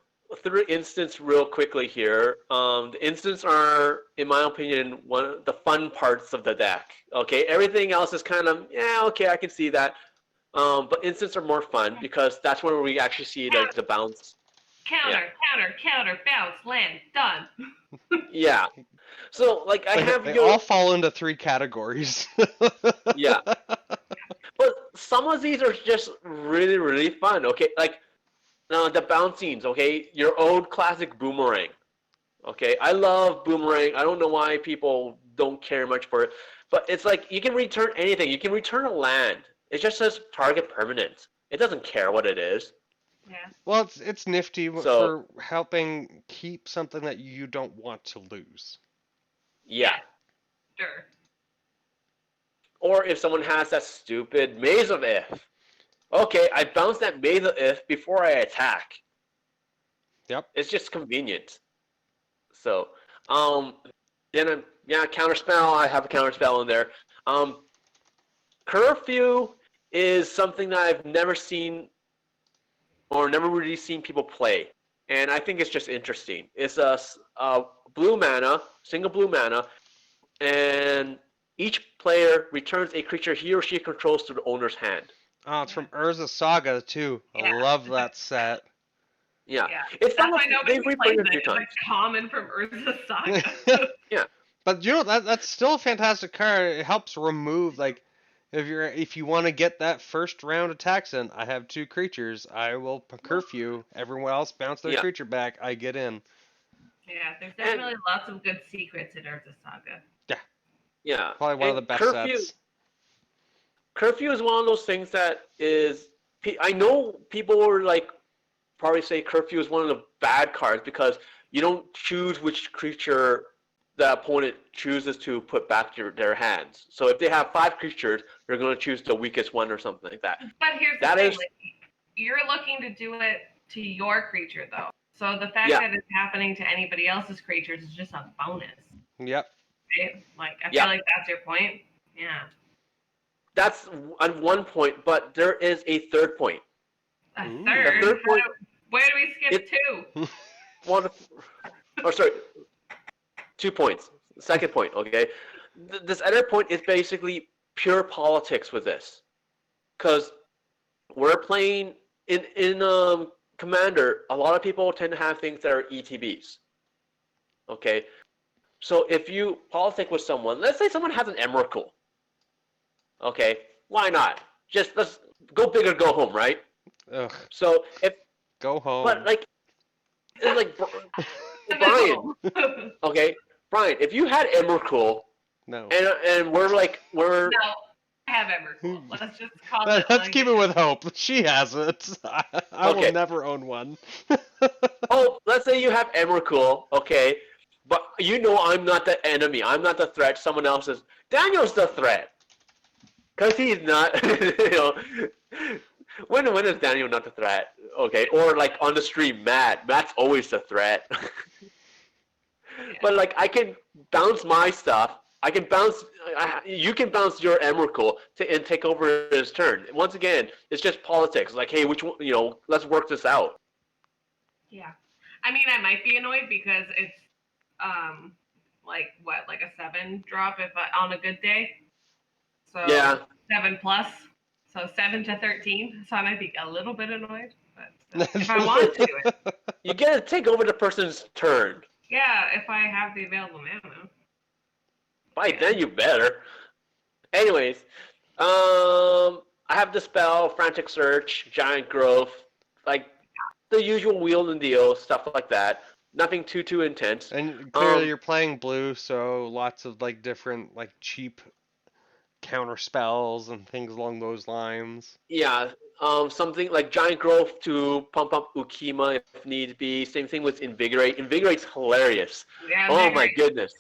through instance real quickly here. The instants are, in my opinion, one of the fun parts of the deck. Okay, everything else is kind of, yeah, okay, I can see that. But instants are more fun because that's where we actually see like the bounce. Counter, bounce, land, done. Yeah. So like I have they all fall into 3 categories. Yeah. But some of these are just really, really fun. Okay, like the bouncings. Okay, your old classic Boomerang. Okay, I love Boomerang. I don't know why people don't care much for it, but it's like you can return anything. You can return a land. It just says target permanent. It doesn't care what it is. Yeah. Well, it's nifty for helping keep something that you don't want to lose. Yeah. Sure. Or if someone has that stupid Maze of If. Okay, I bounce that Maze of If before I attack. Yep. It's just convenient. So, then counterspell. I have a counterspell in there. Curfew is something that I've never seen or never really seen people play, and I think it's just interesting. It's a blue mana, single blue mana, and each player returns a creature he or she controls to the owner's hand. Oh, it's from Urza Saga too. I love that set. Yeah. Yeah. It's That's fun. why nobody They've plays replayed it a it. few It's times. like common from Urza Saga. Yeah. But you know that's still a fantastic card. It helps remove like if you want to get that first round attacks in. I have 2 creatures. I will curfew. Everyone else bounce their creature back. I get in. Yeah, there's definitely lots of good secrets in Urza Saga. Yeah. Probably one of the best sets. Curfew is one of those things that is. I know people were like probably say Curfew is one of the bad cards because you don't choose which creature the opponent chooses to put back to their hands. So if they have 5 creatures, they're going to choose the weakest one or something like that. But here's the thing: like, you're looking to do it to your creature, though. So the fact that it's happening to anybody else's creatures is just a bonus. Yep. Right? Like I feel like that's your point. Yeah. That's on one point, but there is a third point. A third? The third point. Where do we skip to? Sorry. 2 points. Second point, okay? This other point is basically pure politics with this. Because we're playing in Commander, a lot of people tend to have things that are ETBs. Okay, so if you politic with someone, let's say someone has an Emrakul. Okay, why not? Just let's go big or go home, right? Ugh. So if, Go but home. like, it's like Brian. No, Okay, Brian, if you had Emrakul No. and we're I have Evercool. Let's just call it Let's like keep it with hope. She has it. I will okay. never own one. Oh, let's say you have Emrakul, okay, but you know I'm not the enemy. I'm not the threat. Someone else is. Daniel's the threat. Because he's not, you know. When is Daniel not the threat? Okay, or like on the stream, Matt's always the threat. But like I can bounce my stuff. I can bounce. You can bounce your Emrakul and take over his turn. Once again, it's just politics. Like, hey, which one? You know, let's work this out. Yeah. I mean, I might be annoyed because it's like a 7 drop if on a good day. So Yeah. 7 plus. So 7 to 13. So I might be a little bit annoyed, but still, if I wanted to do it. You get to take over the person's turn. Yeah, if I have the available mana. By then you better. Anyways, I have Dispel, Frantic Search, Giant Growth, like the usual wheel and deal, stuff like that. Nothing too intense. And clearly you're playing blue, so lots of like different like cheap counter spells and things along those lines. Yeah, something like Giant Growth to pump up Ukkima if need be. Same thing with Invigorate. Invigorate's hilarious. Yeah, Oh my goodness.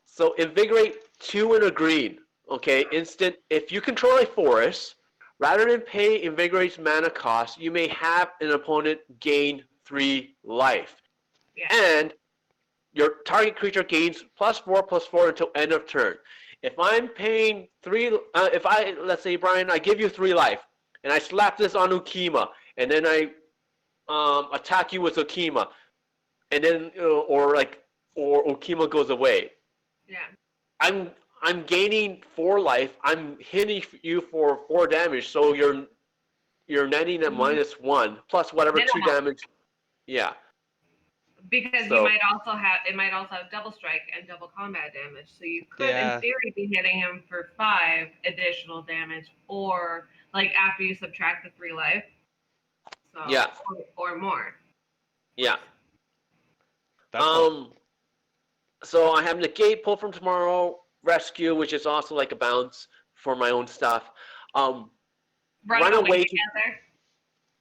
So Invigorate 2 and a green. Okay, instant. If you control a forest, rather than pay Invigorate's mana cost, you may have an opponent gain 3 life. Yeah. And your target creature gains +4/+4 until end of turn. If I'm paying 3, let's say, Brian, I give you 3 life, and I slap this on Ukkima, and then I attack you with Ukkima, and then, or Ukkima goes away. Yeah. I'm gaining 4 life. I'm hitting you for 4 damage, so you're netting at -1 plus whatever 2 damage. Yeah. Because So, it might also have double strike and double combat damage. So you could in theory be hitting him for 5 additional damage, or like after you subtract the 3 life. So yeah. or more. Yeah. Definitely. So I have Negate, Pull from Tomorrow, Rescue, which is also like a bounce for my own stuff. Run away together.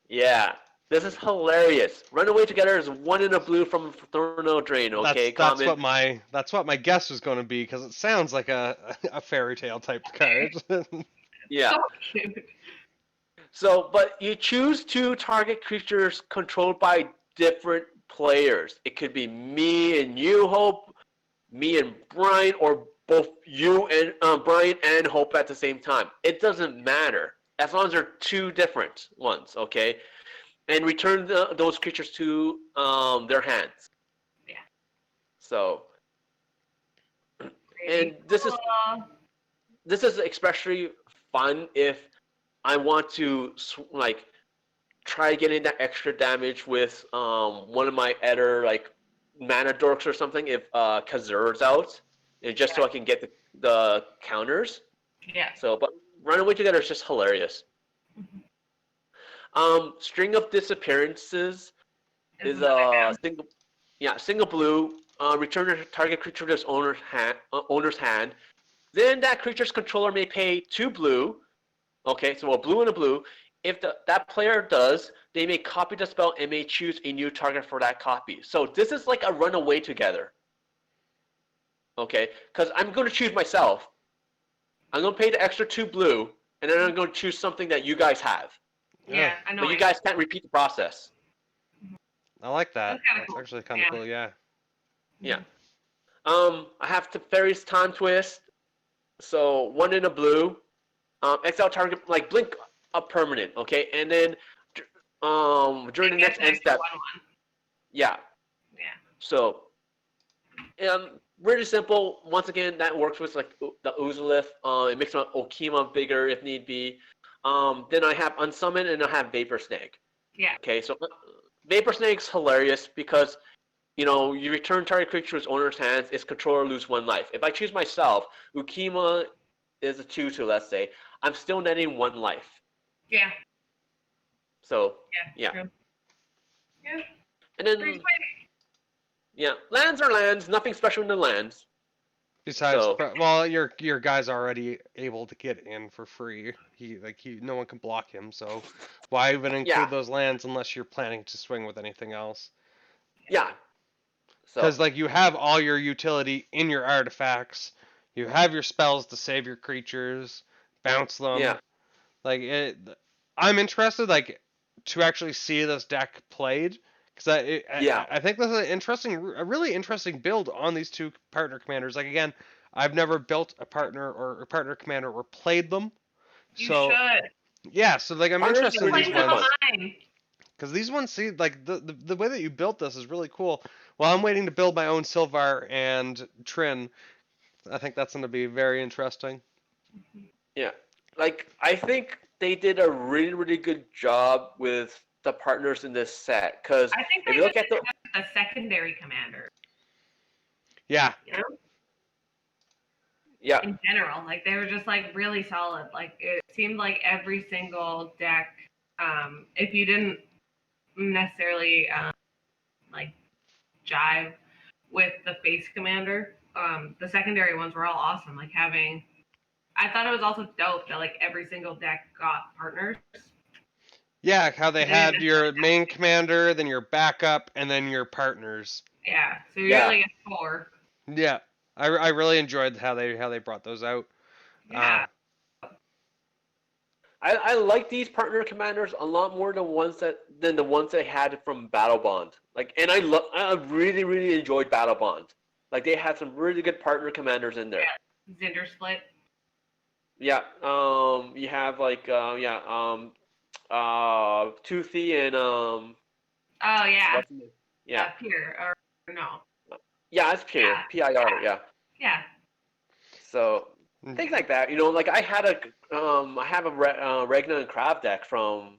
Yeah. This is hilarious. Run Away Together is 1 in a blue from Thorno Drain, okay? That's what my guess was going to be, because it sounds like a fairy tale type card. Yeah. So cute. So, but you choose 2 target creatures controlled by different players. It could be me and you, Hope, me and Brian, or both you and Brian and Hope at the same time. It doesn't matter as long as they're 2 different ones, okay? And return those creatures to their hands. Yeah. So, and this is especially fun if I want to like try getting that extra damage with one of my other like mana dorks or something if Cazur's out, and just so I can get the counters. Yeah. So, but Run Away Together is just hilarious. String of Disappearances is a single blue. Return a target creature to its owner's hand. Then that creature's controller may pay 2 blue. Okay, so a blue and a blue. If that player does, they may copy the spell and may choose a new target for that copy. So this is like a Run Away Together. Okay, because I'm going to choose myself. I'm going to pay the extra 2 blue, and then I'm going to choose something that you guys have. Yeah, I know. But you guys can't repeat the process. I like that. That's cool. actually kind of cool, yeah. Yeah. I have Teferi's Time Twist. So 1 in a blue. Exile target, like blink a permanent, okay? And then during the next end step. 1/1. Yeah. Yeah. So really simple. Once again, that works with like the Uzalith. It makes Okima bigger if need be. Then I have Unsummon and I have Vapor Snake. Yeah. Okay, so Vapor Snake's hilarious because you return target creature to its owner's hands, its controller lose 1 life. If I choose myself, Ukkima is a 2/2, let's say, I'm still netting 1 life. Yeah. So, Yeah. True. Yeah. And then, Pretty yeah, lands are lands, nothing special in the lands. Besides, So, well, your guy's already able to get in for free. No one can block him. So why even include those lands unless you're planning to swing with anything else? Yeah. Because you have all your utility in your artifacts, you have your spells to save your creatures, bounce them. Yeah. I'm interested to actually see this deck played. Because I think this is a really interesting build on these 2 partner commanders. Again, I've never built a partner or a partner commander or played them. You should. Yeah, so I'm interested in these ones. Mine. Because these ones see the way that you built this is really cool. Well, I'm waiting to build my own Sylvar and Trin. I think that's going to be very interesting. Yeah, I think they did a really, really good job with the partners in this set. Because if you look at the secondary commander. Yeah. Yeah. In general, they were just really solid. It seemed like every single deck, if you didn't necessarily jive with the face commander, the secondary ones were all awesome. I thought it was also dope that every single deck got partners. Yeah, how they had your main commander, then your backup, and then your partners. Yeah, so you really get 4. Yeah, I really enjoyed how they brought those out. Yeah. I like these partner commanders a lot more than the ones they had from Battle Bond. And I really, really enjoyed Battle Bond. They had some really good partner commanders in there. Yeah, Zinder Split. Yeah. You have Toothy and Oh yeah. Yeah. Pier or no. Yeah, it's Pier. Yeah. PIR. Yeah. Yeah. So things like that. I had I have a Regna and Crab deck from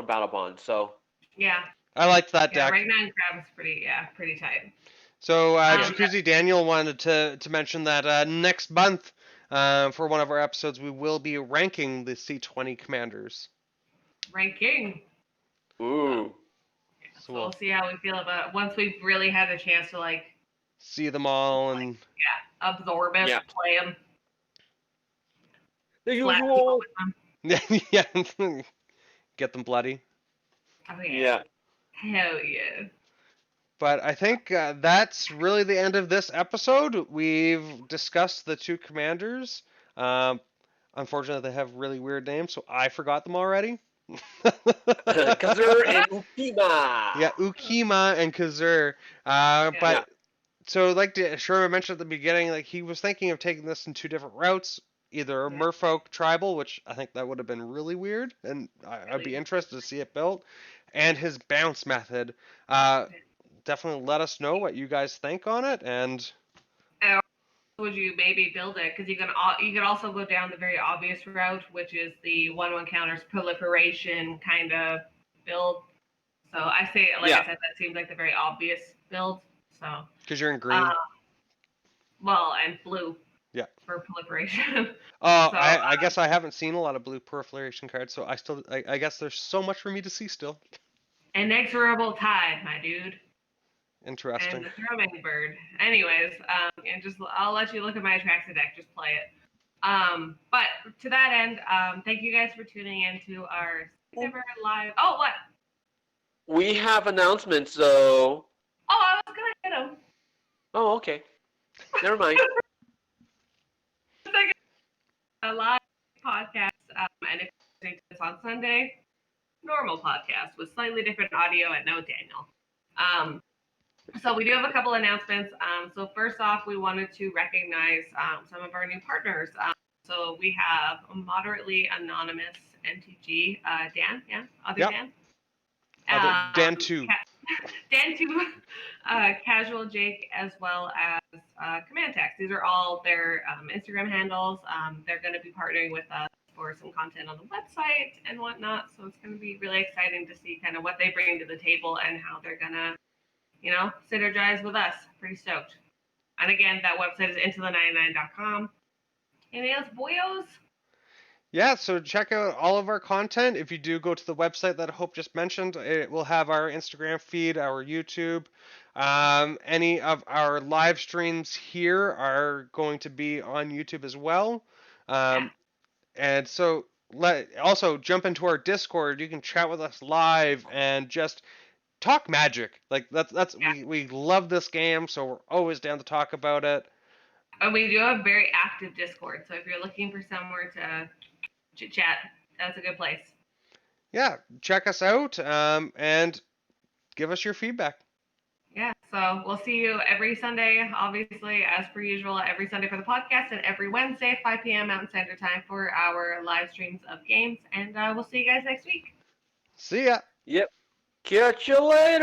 Battle Bond. So. Yeah. I liked that deck. Regna and Crab is pretty tight. So Jacuzzi Daniel wanted to mention that next month, for one of our episodes, we will be ranking the C20 commanders. Ranking. Ooh. So we'll see how we feel about it once we've really had a chance to see them all and absorb it, play them. The usual. Yeah. Get them bloody. Oh yeah. Hell yeah. But I think that's really the end of this episode. We've discussed the 2 commanders. Unfortunately, they have really weird names, so I forgot them already. Cazur and Ukkima. Yeah, Ukkima and Cazur. But so Sherman mentioned at the beginning, he was thinking of taking this in 2 different routes. Either a Merfolk tribal, which I think that would have been really weird, and I'd be interested to see it built, and his bounce method. Definitely let us know what you guys think on it, and would you maybe build it? Because you can also go down the very obvious route, which is the 1/1 counters proliferation kind of build. So I say, I said, that seems like the very obvious build. So because you're in green. Well, and blue. Yeah. For proliferation. I guess I haven't seen a lot of blue proliferation cards, so I guess there's so much for me to see still. Inexorable tide, my dude. Interesting. And the drumming bird. Anyways, and I'll let you look at my Atraxa deck. Just play it. But to that end, thank you guys for tuning in to our live. Oh, what? We have announcements, so. Oh, I was gonna hit him. Oh, okay. Never mind. A live podcast, and if you're listening to this on Sunday, normal podcast with slightly different audio and no Daniel. So we do have a couple announcements. So first off, we wanted to recognize some of our new partners. So we have Moderately Anonymous NTG, Dan, Dan. Dan 2. Dan 2, Casual Jake, as well as Command Text. These are all their Instagram handles. They're going to be partnering with us for some content on the website and whatnot. So it's going to be really exciting to see kind of what they bring to the table and how they're going to, synergize with us. Pretty stoked. And again, that website is intothe99.com. Anything else, boyos? Yeah, so check out all of our content. If you do go to the website that Hope just mentioned, it will have our Instagram feed, our YouTube. Any of our live streams here are going to be on YouTube as well. Yeah. And so also jump into our Discord. You can chat with us live and just talk Magic. Like that's Yeah. we love this game, so we're always down to talk about it. And we do have very active Discord, so if you're looking for somewhere to chit chat, that's a good place. Yeah, check us out and give us your feedback. Yeah, so we'll see you every Sunday, obviously, as per usual, every Sunday for the podcast, and every Wednesday, 5 p.m. Mountain Standard Time for our live streams of games. And we'll see you guys next week. See ya. Yep. Catch you later.